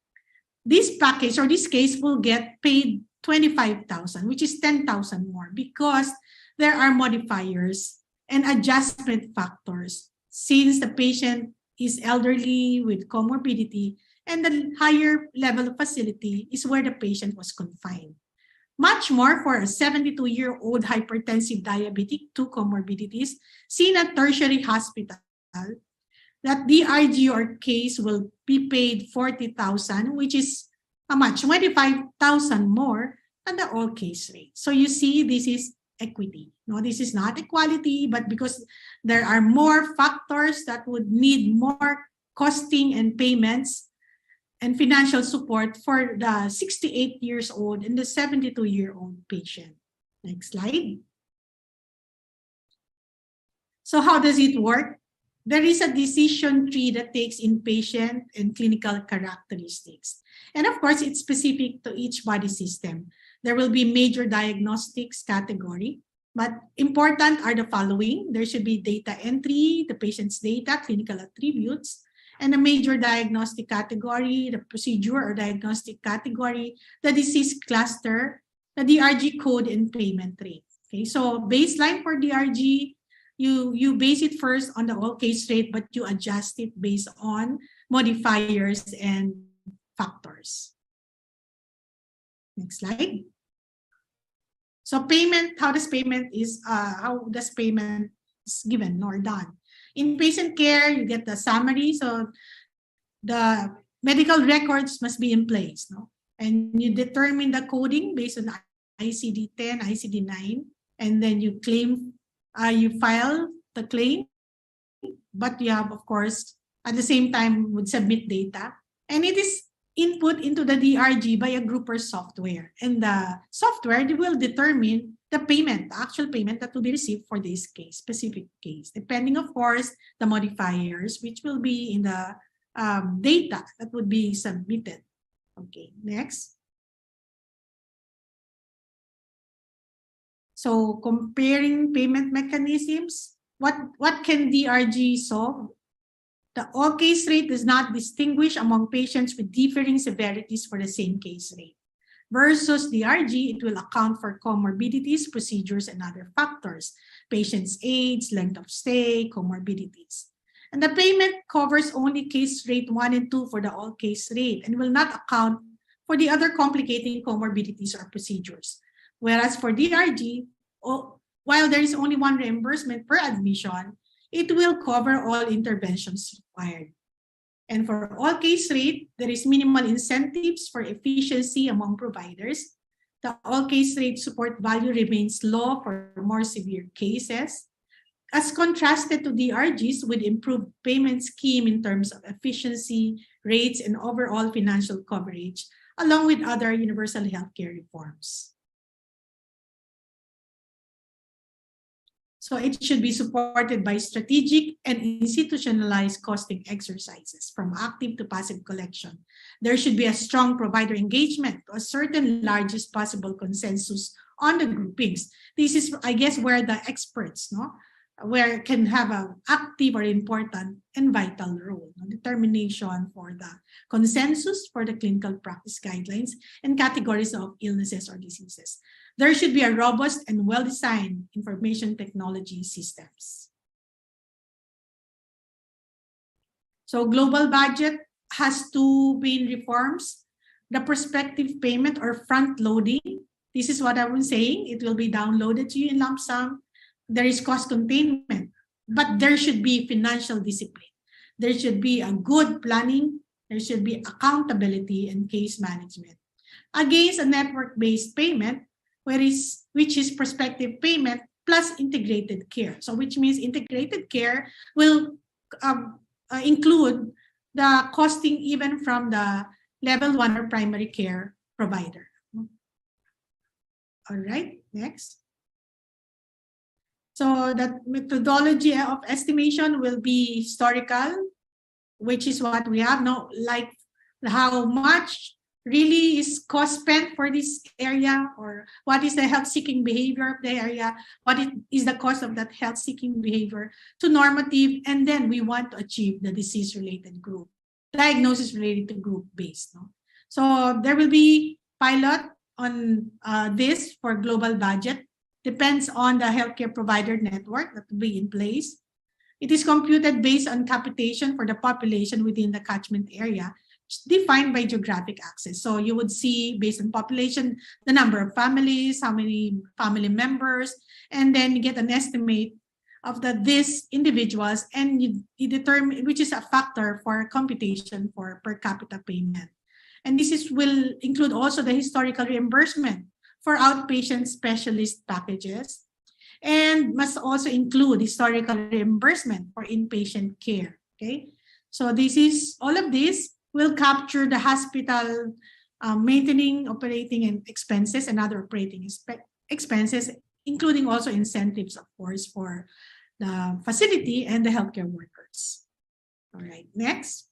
S15: this package or this case will get paid 25,000, which is 10,000 more, because there are modifiers and adjustment factors since the patient is elderly with comorbidity, and the higher level of facility is where the patient was confined. Much more for a 72-year-old hypertensive diabetic, 2 comorbidities, seen at tertiary hospital, that DRG or case will be paid 40,000, which is how much? 25,000 more than the all case rate. So you see, this is equity. No, this is not equality, but because there are more factors that would need more costing and payments and financial support for the 68 years old and the 72-year-old patient. Next slide. So how does it work? There is a decision tree that takes in patient and clinical characteristics. And of course, it's specific to each body system. There will be major diagnostics category, but important are the following. There should be data entry, the patient's data, clinical attributes, and a major diagnostic category, the procedure or diagnostic category, the disease cluster, the DRG code, and payment rate. Okay, so baseline for DRG, you base it first on the all case rate, but you adjust it based on modifiers and factors. Next slide. So payment, how does payment is given or done? In patient care, you get the summary. So the medical records must be in place, no? And you determine the coding based on ICD-10, ICD-9, and then you claim, you file the claim, but you have, of course, at the same time would submit data. And it is input into the DRG by a grouper software. And the software will determine the payment, the actual payment that will be received for this case, specific case, depending, of course, the modifiers, which will be in the data that would be submitted. Okay, next. So comparing payment mechanisms, what can DRG solve? The all case rate does not distinguish among patients with differing severities for the same case rate. Versus DRG, it will account for comorbidities, procedures, and other factors, patient's age, length of stay, comorbidities. And the payment covers only case rate 1 and 2 for the all case rate and will not account for the other complicating comorbidities or procedures. Whereas for DRG, while there is only one reimbursement per admission, it will cover all interventions required. And for all case rate, there is minimal incentives for efficiency among providers. The all case rate support value remains low for more severe cases, as contrasted to DRGs with improved payment scheme in terms of efficiency, rates, and overall financial coverage, along with other universal healthcare reforms. So it should be supported by strategic and institutionalized costing exercises from active to passive collection. There should be a strong provider engagement to a certain largest possible consensus on the groupings. This is, I guess, where the experts, where can have an active or important and vital role. Determination for the consensus for the clinical practice guidelines and categories of illnesses or diseases. There should be a robust and well-designed information technology systems. So global budget has two main reforms. The prospective payment or front loading. This is what I was saying. It will be downloaded to you in lump sum. There is cost containment, but there should be financial discipline. There should be a good planning, there should be accountability and case management. Against a network-based payment, which is prospective payment plus integrated care. So which means integrated care will include the costing even from the level 1 or primary care provider. All right, next. So the methodology of estimation will be historical, which is what we have now, like how much really is cost spent for this area, or what is the health-seeking behavior of the area, what is the cost of that health-seeking behavior to normative, and then we want to achieve the disease-related group, diagnosis-related to group-based. No? So there will be pilot on this for global budget, depends on the healthcare provider network that will be in place. It is computed based on capitation for the population within the catchment area, defined by geographic access. So you would see based on population, the number of families, how many family members, and then you get an estimate of these individuals, and you determine, which is a factor for computation for per capita payment. And this will include also the historical reimbursement for outpatient specialist packages, and must also include historical reimbursement for inpatient care. Okay, so all of this will capture the hospital maintaining, operating, and expenses and other operating expenses, including also incentives, of course, for the facility and the healthcare workers. All right, next.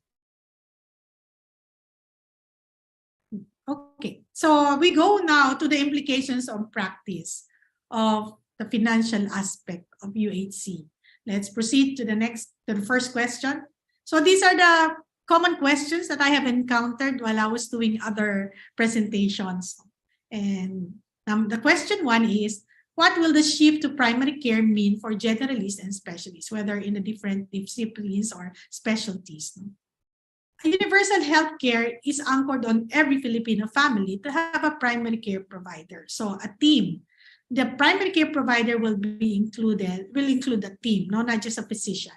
S15: Okay, so we go now to the implications of practice of the financial aspect of UHC. Let's proceed to the first question. So these are the common questions that I have encountered while I was doing other presentations. And the question one is, what will the shift to primary care mean for generalists and specialists, whether in the different disciplines or specialties? Universal health care is anchored on every Filipino family to have a primary care provider. So a team. The primary care provider will include a team, not just a physician.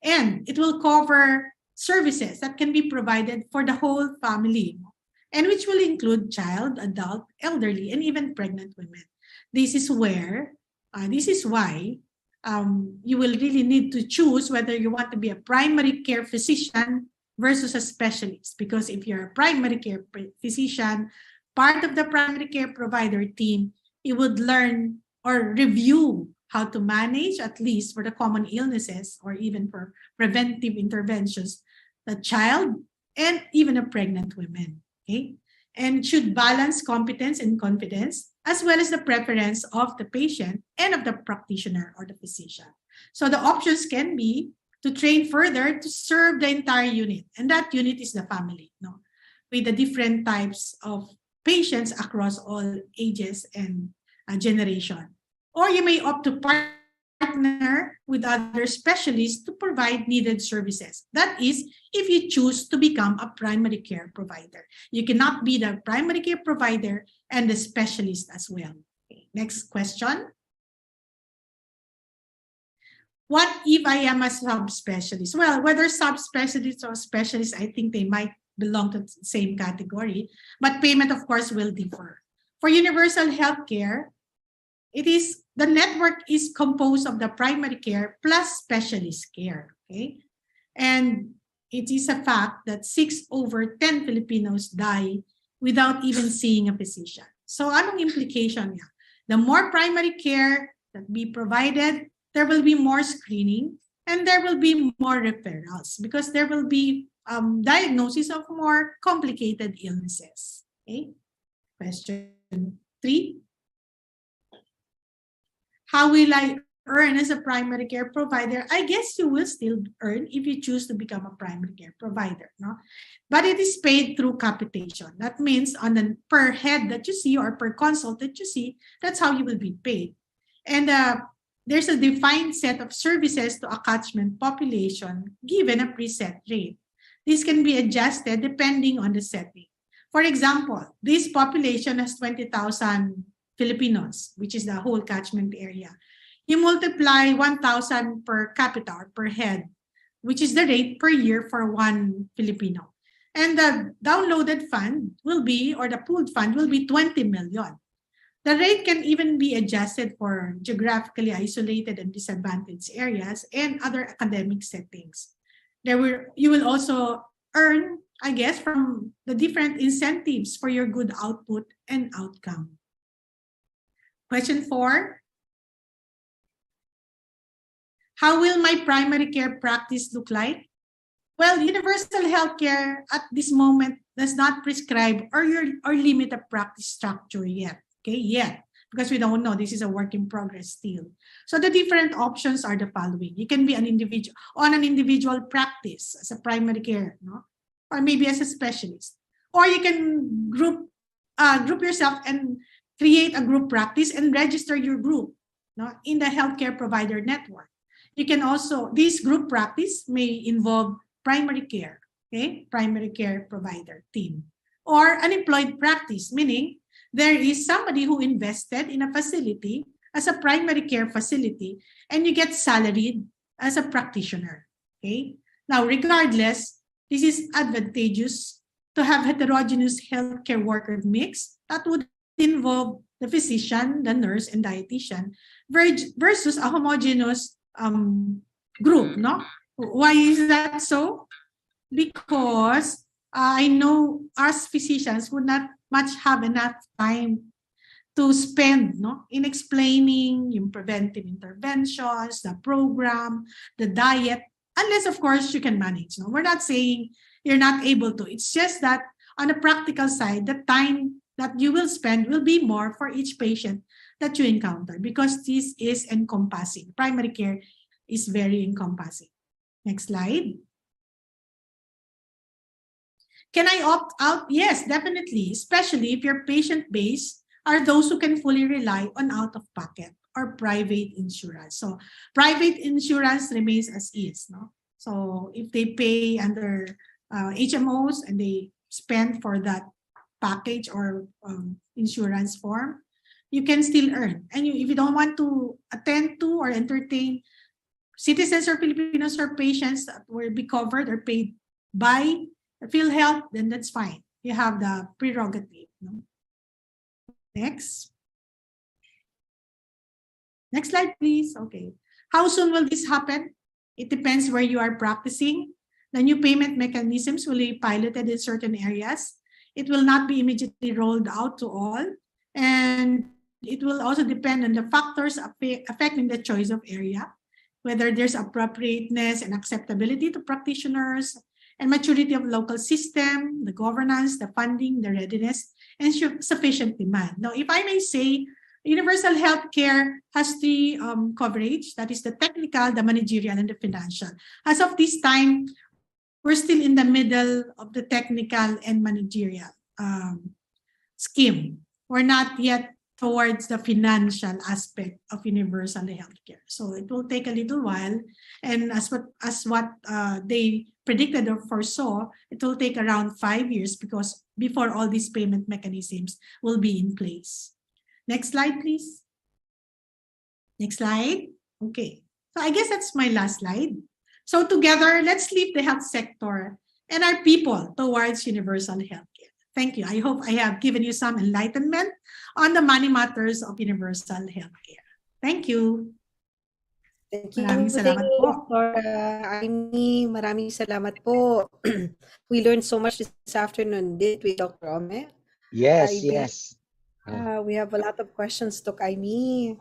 S15: And it will cover services that can be provided for the whole family, and which will include child, adult, elderly, and even pregnant women. This is why you will really need to choose whether you want to be a primary care physician versus a specialist. Because if you're a primary care physician, part of the primary care provider team, you would learn or review how to manage, at least for the common illnesses or even for preventive interventions, the child and even a pregnant woman. Okay, and should balance competence and confidence, as well as the preference of the patient and of the practitioner or the physician. So the options can be to train further to serve the entire unit, and that unit is the family, with the different types of patients across all ages and generation. Or you may opt to partner with other specialists to provide needed services. That is, if you choose to become a primary care provider. You cannot be the primary care provider and the specialist as well. Okay, next question. What if I am a subspecialist? Well, whether subspecialist or specialist, I think they might belong to the same category, but payment, of course, will differ. For universal healthcare, the network is composed of the primary care plus specialist care. Okay, and it is a fact that 6 over 10 Filipinos die without even seeing a physician. So, anong implication niya? The more primary care that be provided, there will be more screening and there will be more referrals because there will be diagnosis of more complicated illnesses. Okay, question 3. How will I earn as a primary care provider? I guess you will still earn if you choose to become a primary care provider, but it is paid through capitation. That means on the per head that you see or per consult that you see, that's how you will be paid. And there's a defined set of services to a catchment population given a preset rate. This can be adjusted depending on the setting. For example, this population has 20,000 Filipinos, which is the whole catchment area. You multiply 1,000 per capita or per head which is the rate per year for one Filipino. And the downloaded fund will be, or the pooled fund will be 20 million. The rate can even be adjusted for geographically isolated and disadvantaged areas and other academic settings. You will also earn, I guess, from the different incentives for your good output and outcome. Question 4. How will my primary care practice look like? Well, universal healthcare at this moment does not prescribe or limit a practice structure yet. Okay, yet, because we don't know. This is a work in progress still. So the different options are the following. You can be an individual practice as a primary care, no? Or maybe as a specialist. Or you can group yourself and create a group practice and register your group, no, in the healthcare provider network. You can also, this group practice may involve primary care, okay, primary care provider team, or unemployed practice, meaning there is somebody who invested in a facility as a primary care facility and you get salaried as a practitioner, okay? Now, regardless, this is advantageous to have heterogeneous healthcare worker mix that would involve the physician, the nurse, and dietitian versus a homogeneous group, no? Why is that so? Because I know us physicians would not much have enough time to spend, no, in explaining yung preventive interventions, the program, the diet, unless of course you can manage. No? We're not saying you're not able to. It's just that on the practical side, the time that you will spend will be more for each patient that you encounter because this is encompassing. Primary care is very encompassing. Next slide. Can I opt out? Yes, definitely, especially if your patient base are those who can fully rely on out-of-pocket or private insurance. So private insurance remains as is. No? So if they pay under HMOs and they spend for that package or insurance form, you can still earn. And if you don't want to attend to or entertain citizens or Filipinos or patients that will be covered or paid by PhilHealth, then that's fine. You have the prerogative. No? Next. Next slide, please. Okay. How soon will this happen? It depends where you are practicing. The new payment mechanisms will be piloted in certain areas. It will not be immediately rolled out to all. And it will also depend on the factors affecting the choice of area, whether there's appropriateness and acceptability to practitioners, and maturity of local system, the governance, the funding, the readiness, and sufficient demand. Now, if I may say, universal healthcare has three coverage. That is the technical, the managerial, and the financial. As of this time, we're still in the middle of the technical and managerial scheme. We're not yet towards the financial aspect of universal healthcare. So it will take a little while. And as what they predicted or foresaw, it will take around 5 years because before all these payment mechanisms will be in place. Next slide, please. Next slide. Okay. So I guess that's my last slide. So together, let's leave the health sector and our people towards universal healthcare. Thank you. I hope I have given you some enlightenment on the money matters of universal healthcare. Thank you.
S14: Thank you.
S15: Maraming salamat
S14: Thank you,
S15: po.
S14: Dr. Amy. Maraming salamat po. We learned so much this afternoon, did we, Dr. Ome?
S12: Yes,
S14: I believe,
S12: yes.
S14: we have a lot of questions, Doc Amy.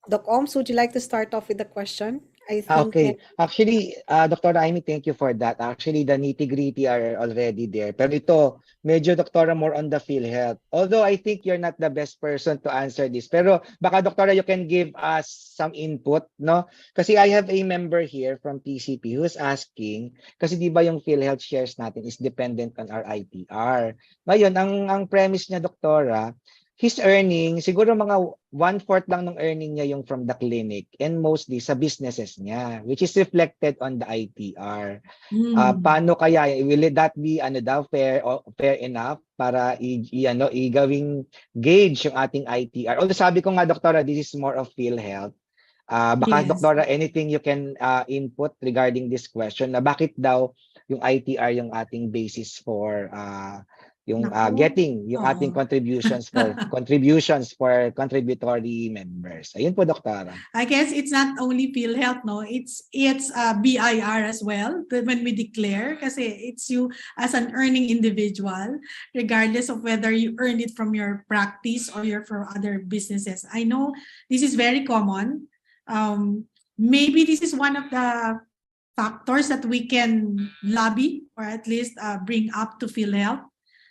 S14: Doc Oms, would you like to start off with the question? I think.
S12: Okay. Actually, Dr. Amy, thank you for that. Actually, the nitty-gritty are already there. Pero ito, medyo, Doktora, more on the PhilHealth. Although I think you're not the best person to answer this. Pero baka, Doktora, you can give us some input, no? Kasi I have a member here from PCP who is asking, kasi di ba yung PhilHealth shares natin is dependent on our ITR. Ngayon, ang premise niya, Doktora, his earning, siguro mga 1/4 lang ng earning niya yung from the clinic and mostly sa businesses niya, which is reflected on the ITR. Paano kaya, will that be fair enough para igawing gauge yung ating ITR? Although sabi ko nga, Doktora, this is more of PhilHealth. Baka
S15: Yes.
S12: Doktora, anything you can input regarding this question na bakit daw yung ITR yung ating basis for yung
S15: Naku,
S12: getting yung ating
S15: oo.
S12: contributions for contributory members. Ayun po, Doktora.
S15: I guess it's not only PhilHealth, no? It's BIR as well when we declare, kasi it's you as an earning individual, regardless of whether you earn it from your practice or from other businesses. I know this is very common. Maybe this is one of the factors that we can lobby or at least bring up to PhilHealth.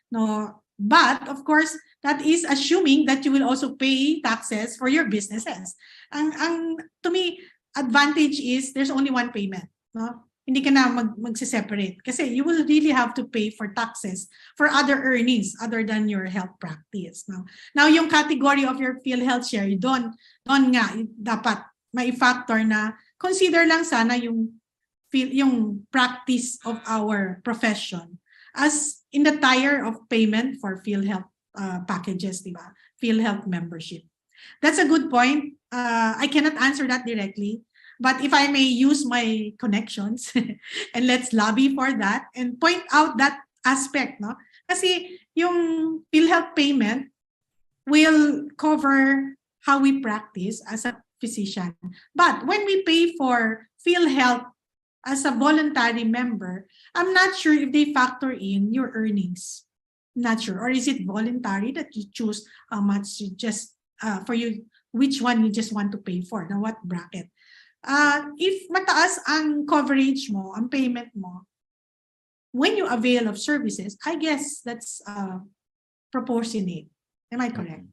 S15: No, but of course, that is assuming that you will also pay taxes for your businesses. To me, advantage is there's only one payment. No? Hindi ka na magse-separate kasi you will really have to pay for taxes for other earnings other than your health practice. Now yung category of your PhilHealth share, doon nga dapat may factor na consider lang sana yung practice of our profession as in the tier of payment for PhilHealth packages, di ba? PhilHealth membership. That's a good point. I cannot answer that directly, but if I may use my connections and let's lobby for that and point out that aspect, no? Kasi yung PhilHealth payment will cover how we practice as a physician. But when we pay for PhilHealth as a voluntary member, I'm not sure if they factor in your earnings. Not sure. Or is it voluntary that you choose how much you just, for you, which one you just want to pay for, na what bracket. If mataas ang coverage mo, ang payment mo, when you avail of services, I guess that's proportionate. Am I correct?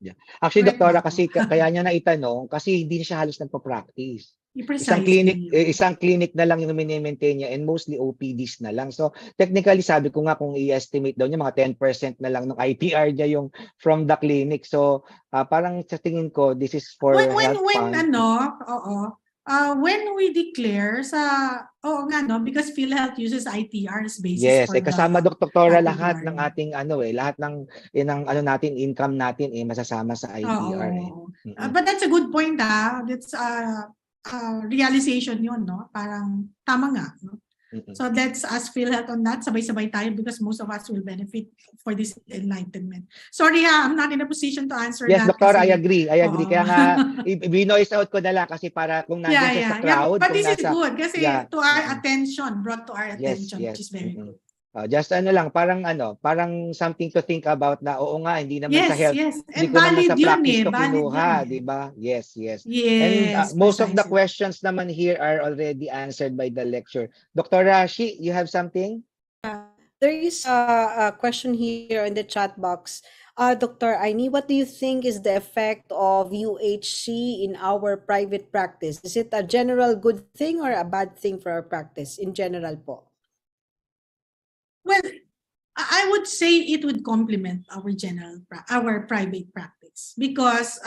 S12: Yeah. Actually, Doktora, kasi kaya niya na itanong kasi hindi siya halos nagpa-practice. Isang clinic na lang yung mini-maintain niya and mostly OPDs na lang. So technically sabi ko nga kung i-estimate daw niya mga 10% na lang ng ITR niya yung from the clinic. So parang sa tingin ko this is for health fund.
S15: When we declare because PhilHealth uses ITR as basis
S12: yes,
S15: for
S12: kasama Doktora lahat ng ating lahat ng natin income natin masasama sa ITR.
S15: But that's a good point. That's realization yun, no? Parang tama nga, no? So let's ask PhilHealth on that. Sabay-sabay tayo because most of us will benefit for this enlightenment. Sorry I'm not in a position to answer
S12: yes,
S15: that.
S12: Yes, Doktor, I agree. Kaya nga, i-noise out ko na lang kasi para kung nandiyan siya sa crowd.
S15: But this is good kasi to our attention, brought to our attention, which is very good.
S12: Just parang something to think about na oo nga, hindi naman sa health.
S15: Yes.
S12: Hindi ko naman sa practice to kinuha, di ba? Yes. And most of the questions naman here are already answered by the lecture. Dr. Rashi, you have something?
S14: There is a question here in the chat box. Dr. Aini, what do you think is the effect of UHC in our private practice? Is it a general good thing or a bad thing for our practice in general po?
S15: Well, I would say it would complement our private practice because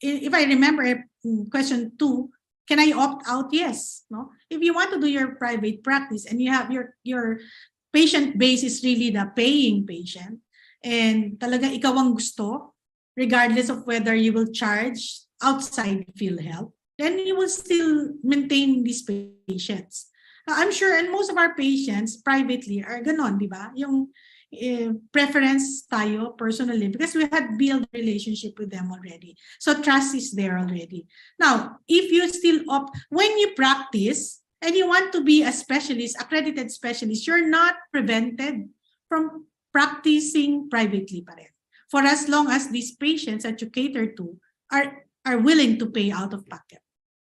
S15: if I remember question 2, can I opt out? Yes. No. If you want to do your private practice and you have your patient base is really the paying patient and talaga ikaw ang gusto, regardless of whether you will charge outside PhilHealth, then you will still maintain these patients. I'm sure, and most of our patients privately are ganon, di ba? Yung preference tayo personally because we had built a relationship with them already. So trust is there already. Now, if you still when you practice and you want to be a specialist, accredited specialist, you're not prevented from practicing privately pa rin. For as long as these patients that you cater to are willing to pay out of pocket.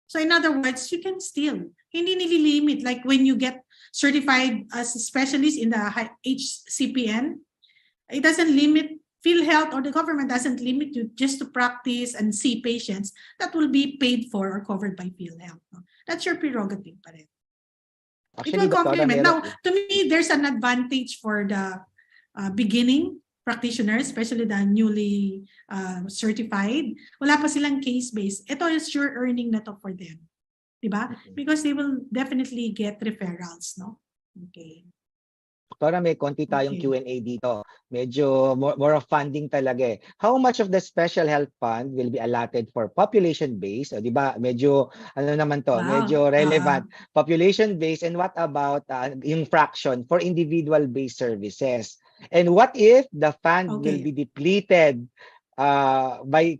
S15: So in other words, you can still, hindi nililimit. Like when you get certified as a specialist in the HCPN, it doesn't limit, PhilHealth or the government doesn't limit you just to practice and see patients that will be paid for or covered by PhilHealth. No? That's your prerogative pa rin. It will complement. Now, to me, there's an advantage for the beginning practitioners, especially the newly certified. Wala pa silang case-based. Ito is sure earning na to for them. Diba? Because they will definitely get referrals, no? Okay.
S12: Doktora, may konti tayong
S15: Okay.
S12: Q&A dito. Medyo more of funding talaga eh. How much of the special health fund will be allotted for population-based? O, di ba? Medyo, ano naman to,
S15: Wow.
S12: medyo relevant. Population-based, and what about yung fraction for individual-based services? And what if the fund will
S15: Okay.
S12: be depleted by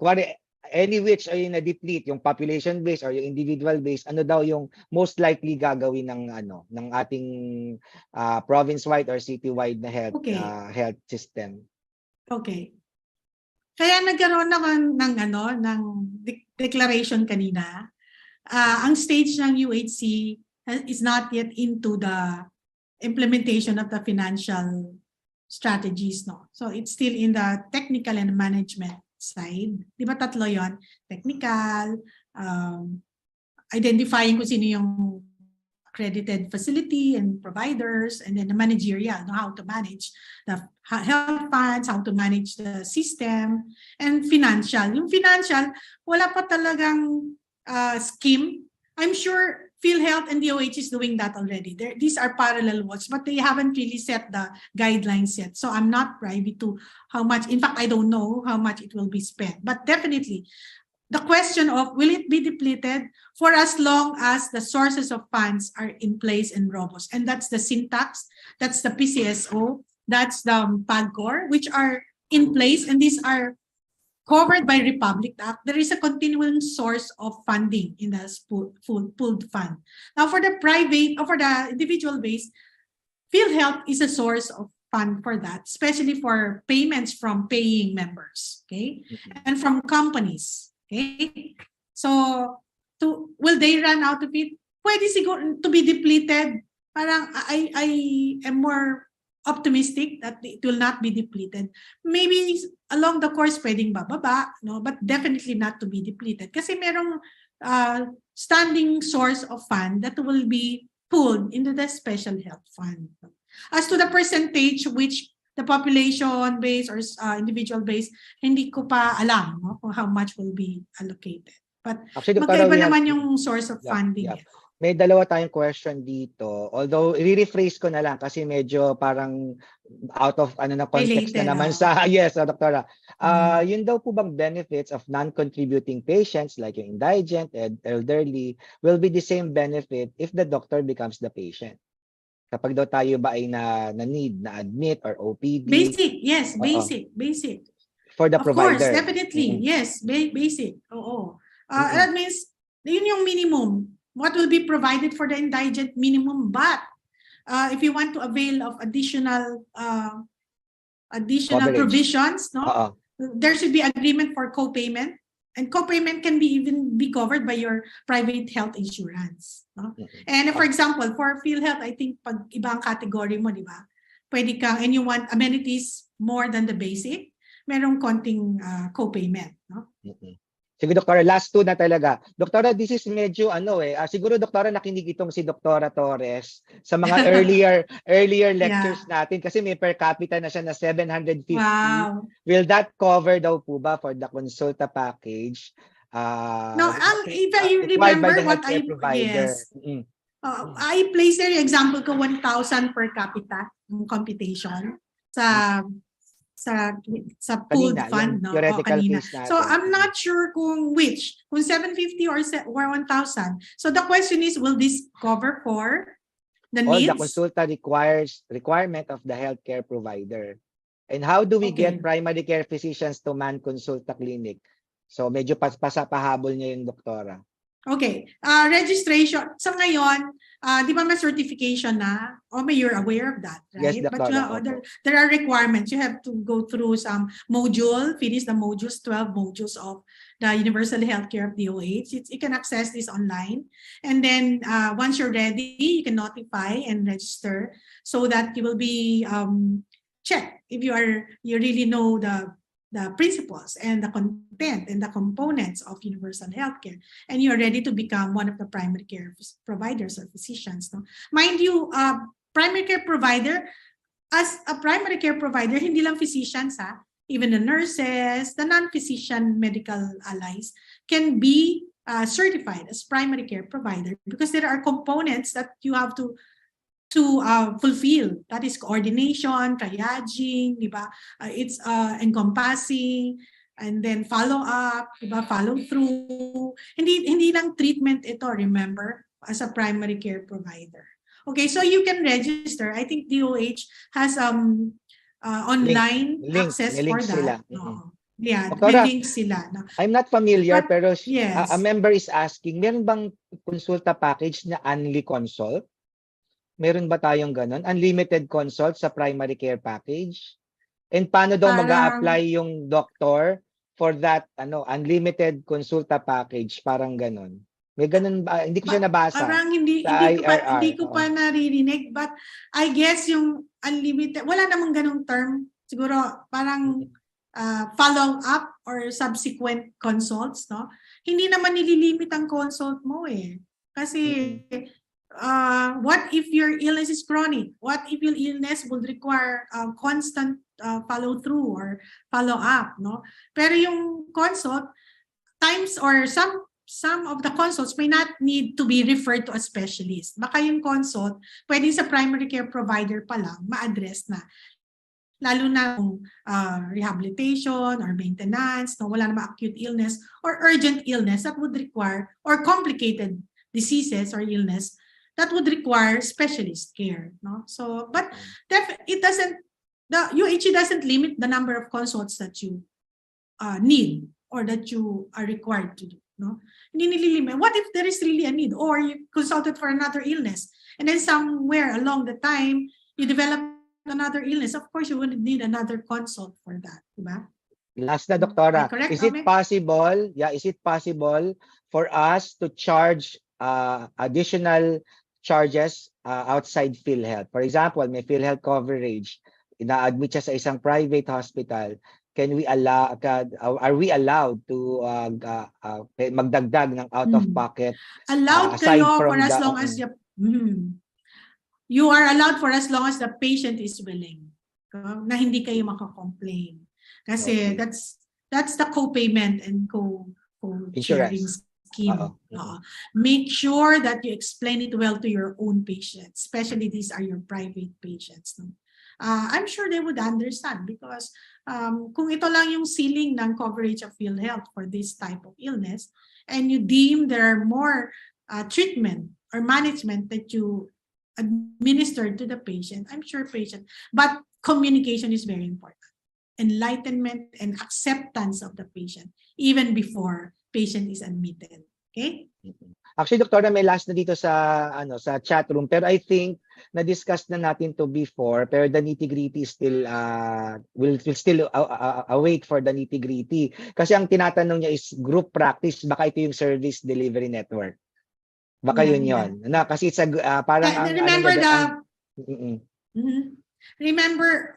S12: any which ay na-deplete, yung population-based or yung individual-based, ano daw yung most likely gagawin ng ating province-wide or city-wide na
S15: Okay.
S12: health system?
S15: Okay. Kaya nagkaroon naman ng declaration kanina. Ang stage ng UHC is not yet into the implementation of the financial strategies, no. So it's still in the technical and management side. Di ba tatlo yon? Technical, identifying kung sino yung accredited facility and providers, and then the managerial, know how to manage the health funds, how to manage the system, and financial. Yung financial, wala pa talagang scheme. I'm sure PhilHealth and DOH is doing that already. These are parallel works, but they haven't really set the guidelines yet. So I'm not privy to how much. In fact, I don't know how much it will be spent. But definitely, the question of will it be depleted for as long as the sources of funds are in place and robust. And that's the syntax, that's the PCSO, that's the PAGCOR, which are in place, and these are covered by Republic Act. There is a continuing source of funding in the pooled fund. Now, for the private or for the individual base, PhilHealth is a source of fund for that, especially for payments from paying members, okay, and from companies, okay. So, will they run out of it? Pwede siguro to be depleted. Parang I am more optimistic that it will not be depleted. Maybe along the course pwedeng bababa, no, but definitely not to be depleted kasi merong standing source of fund that will be pulled into the special health fund. As to the percentage which the population base or individual base, hindi ko pa alam, no, kung how much will be allocated. But
S12: actually,
S15: magkaiba naman yung source of funding.
S12: Yeah. May dalawa tayong question dito. Although, i-rephrase ko na lang kasi medyo parang out of context na naman sa yes, doktora. Yun daw po bang benefits of non-contributing patients like yung indigent and elderly will be the same benefit if the doctor becomes the patient? Kapag daw tayo ba ay na need na admit or OPD?
S15: Basic, yes, basic.
S12: For the provider.
S15: Of course, definitely. Yes, basic. Oo. That means yun yung minimum. What will be provided for the indigent minimum, but if you want to avail of additional
S12: Coverage.
S15: provisions, no, there should be agreement for co-payment, and co-payment can be covered by your private health insurance, no? And for example, for PhilHealth, I think pag ibang category mo, di ba, pwede kang, and you want amenities more than the basic, merong konting co-payment, no?
S12: Sige, Doktora, last two na talaga. Doktora, this is medyo siguro Doktora nakinig itong si Doktora Torres sa mga earlier lectures natin kasi may per capita na siya na 750.
S15: Wow.
S12: Will that cover daw po ba for the consulta package?
S15: No, if I remember what I I placed there yung example ko 1,000 per capita ng computation sa pooled fund, no? Kanina. So I'm not sure kung 750 or 1,000. So the question is, will this cover for the needs?
S12: All the consulta requirement of the healthcare provider. And how do we get primary care physicians to man consulta clinic? So medyo pahabol niya yung doktora.
S15: Okay. Registration. So ngayon, di ba may certification na? You're aware of that, right?
S12: Yes,
S15: but there are requirements. You have to go through some finish the modules, 12 modules of the Universal Healthcare of DOH. You can access this online. And then once you're ready, you can notify and register so that you will be checked if you really know the principles and the content and the components of universal healthcare, and you're ready to become one of the primary care providers or physicians. No? Mind you, primary care provider, as a primary care provider, hindi lang physicians, even the nurses, the non-physician medical allies can be certified as primary care provider because there are components that you have to to fulfill. That is coordination, triaging, di ba? It's encompassing, and then follow up, di ba? Follow through. Hindi lang treatment ito, remember, as a primary care provider. Okay, so you can register. I think DOH has online access
S12: may
S15: for
S12: link
S15: that.
S12: sila.
S15: Yeah,
S12: Doktora,
S15: may link sila. No?
S12: I'm not familiar,
S15: But,
S12: pero
S15: yes.
S12: a member is asking, meron bang konsulta package na only consult? Meron ba tayong ganun? Unlimited consult sa primary care package? And paano daw mag-a-apply yung doctor for that unlimited konsulta package? Parang ganun. May ganun ba? Hindi ko siya nabasa.
S15: Parang
S12: sa
S15: hindi ko pa naririnig, but I guess yung unlimited, wala namang ganung term. Siguro parang follow up or subsequent consults, no? Hindi naman nililimit ang consult mo eh. Kasi what if your illness is chronic? What if your illness will require constant follow through or follow up, no? Pero yung consult times or some of the consults may not need to be referred to a specialist. Baka yung consult pwede sa primary care provider pa lang ma-address na. Lalo na kung rehabilitation or maintenance, no, wala namang acute illness or urgent illness that would require, or complicated diseases or illness that would require specialist care. No? So, but it doesn't, the UHC doesn't limit the number of consults that you need or that you are required to do. No? Hindi nililimit. What if there is really a need, or you consulted for another illness and then somewhere along the time you develop another illness, of course you wouldn't need another consult for that, diba?
S12: Last na, Doktora.
S15: Correct,
S12: Is it possible for us to charge additional charges outside PhilHealth? For example, may PhilHealth coverage, ina-admit siya sa isang private hospital. Can we allow? Are we allowed to magdagdag ng out of pocket?
S15: Allowed kayo for as long as you are allowed for as long as the patient is willing. Na hindi kayo maka-complain. Kasi that's the co-payment and co-sharing scheme. Make sure that you explain it well to your own patients, especially these are your private patients. No? I'm sure they would understand because kung ito lang yung ceiling ng coverage of PhilHealth for this type of illness, and you deem there are more treatment or management that you administered to the patient, I'm sure but communication is very important. Enlightenment and acceptance of the patient even before patient is admitted. Okay?
S12: Actually, Doktora, may last na dito sa sa chat room, pero I think na-discuss na natin to before, pero the nitty-gritty still will still await for the nitty-gritty. Kasi ang tinatanong niya is group practice, baka ito yung service delivery network. Baka yun. Na, kasi it's a parang
S15: remember remember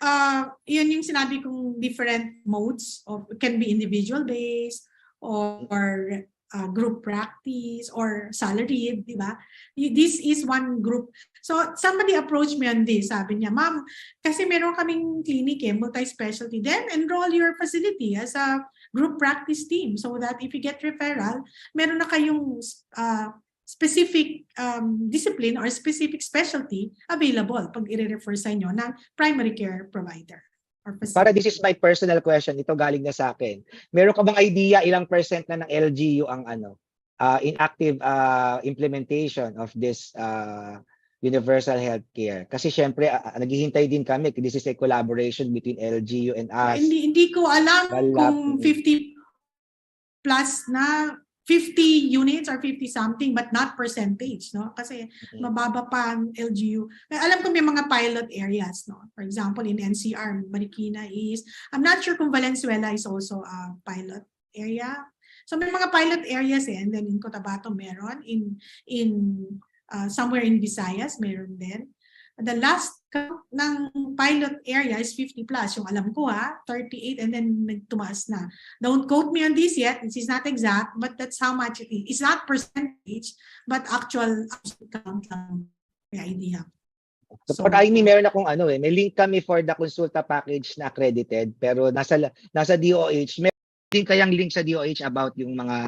S15: yun yung sinabi kong different modes of, can be individual based or group practice or salaried, di ba? This is one group. So somebody approached me on this, sabi niya, ma'am, kasi meron kaming clinic multi-specialty, then enroll your facility as a group practice team so that if you get referral, meron na kayong specific discipline or specific specialty available pag i-refer sa inyo ng primary care provider.
S12: Para this is my personal question, ito galing na sa akin. Meron ka bang idea ilang percent na ng LGU ang inactive implementation of this universal healthcare? Kasi syempre naghihintay din kami. This is a collaboration between LGU and us.
S15: Hindi ko alam kung 50 plus na 50 units or 50 something, but not percentage, no? Kasi mababa pa ang LGU. Alam ko may mga pilot areas, no? For example, in NCR, Marikina is, I'm not sure kung Valenzuela is also a pilot area. So may mga pilot areas and then in Cotabato meron, in somewhere in Visayas meron din. The last ng pilot area is 50 plus. Yung alam ko 38 and then nagtumaas na. Don't quote me on this yet. This is not exact, but that's how much it is. It's not percentage, but actual count lang. May idea.
S12: So, pag meron akong may link kami for the consulta package na accredited, pero nasa DOH, meron din kayang link sa DOH about yung mga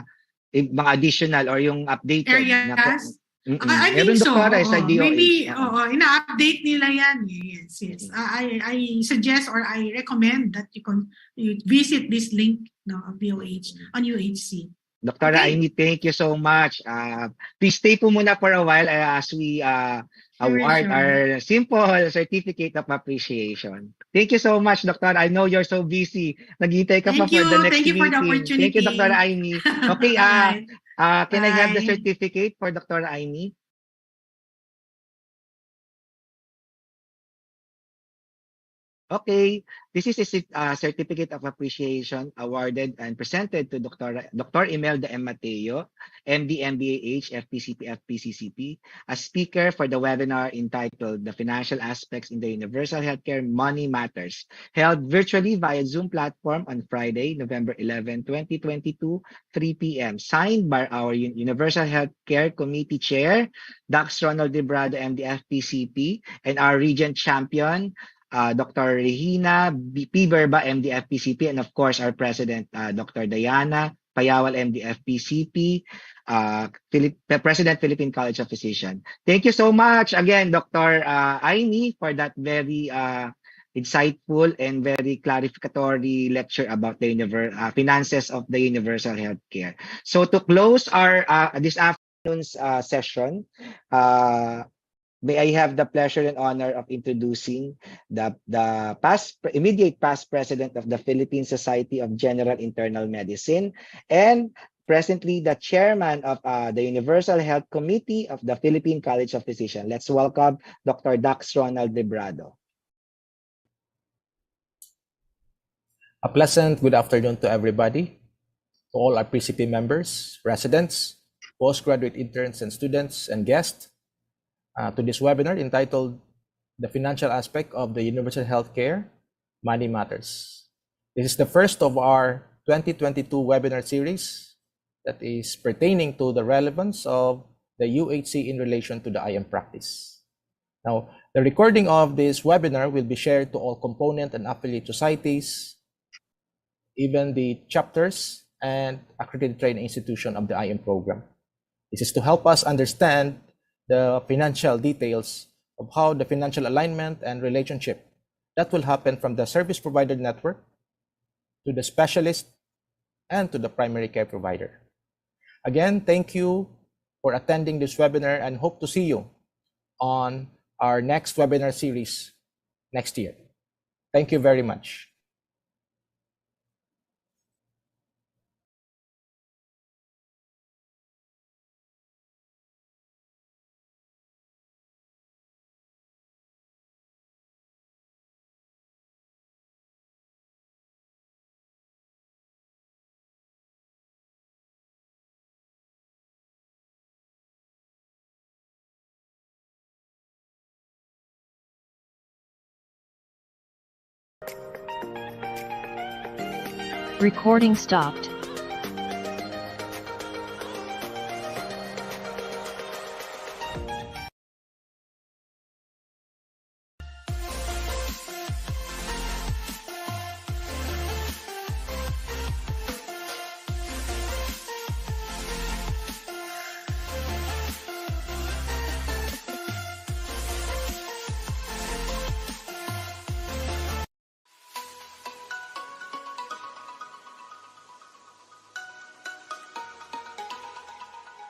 S12: additional or yung updated
S15: areas. I think
S12: Meron
S15: so.
S12: doktora sa
S15: Oo.
S12: DOH.
S15: Maybe ina-update nila yan. Yes, yes. I suggest or I recommend that you visit this link of DOH on UHC.
S12: Dr. Aimee, thank you so much. Please stay po muna for a while as we award our simple certificate of appreciation. Thank you so much, Dr. I know you're so busy. Naghihintay ka pa for the next
S15: Thank you for the
S12: meeting. Thank you, Dr.
S15: opportunity.
S12: Aimee. Okay,
S15: Alright.
S12: can I have the
S15: Bye.
S12: certificate for Dr. Aimee? Okay, this is a certificate of appreciation awarded and presented to Dr. Imelda M. Mateo, MD, MBAH, FPCP, FPCCP, as speaker for the webinar entitled The Financial Aspects in the Universal Healthcare Money Matters, held virtually via Zoom platform on Friday, November 11, 2022, 3 p.m. Signed by our Universal Healthcare Committee Chair, Dax Ronald Librado, MD, FPCP, and our Regent Champion, Dr. Regina P. Verba, MD, FPCP, and of course, our President, Dr. Diana Payawal, MD, FPCP, President, Philippine College of Physicians. Thank you so much again, Dr. Aimee, for that very insightful and very clarificatory lecture about the finances of the universal healthcare. So to close our this afternoon's session, may I have the pleasure and honor of introducing the immediate past president of the Philippine Society of General Internal Medicine and presently the chairman of the Universal Health Committee of the Philippine College of Physicians. Let's welcome Dr. Dax Ronald Librado.
S16: A pleasant good afternoon to everybody, to all our PCP members, residents, postgraduate interns and students and guests. To this webinar entitled The Financial Aspect of the Universal Healthcare Money Matters. This is the first of our 2022 webinar series that is pertaining to the relevance of the UHC in relation to the IM practice. Now, the recording of this webinar will be shared to all component and affiliate societies, even the chapters and accredited training institution of the IM program. This is to help us understand the financial details of how the financial alignment and relationship that will happen from the service provider network to the specialist and to the primary care provider. Again, thank you for attending this webinar and hope to see you on our next webinar series next year. Thank you very much.
S17: Recording stopped.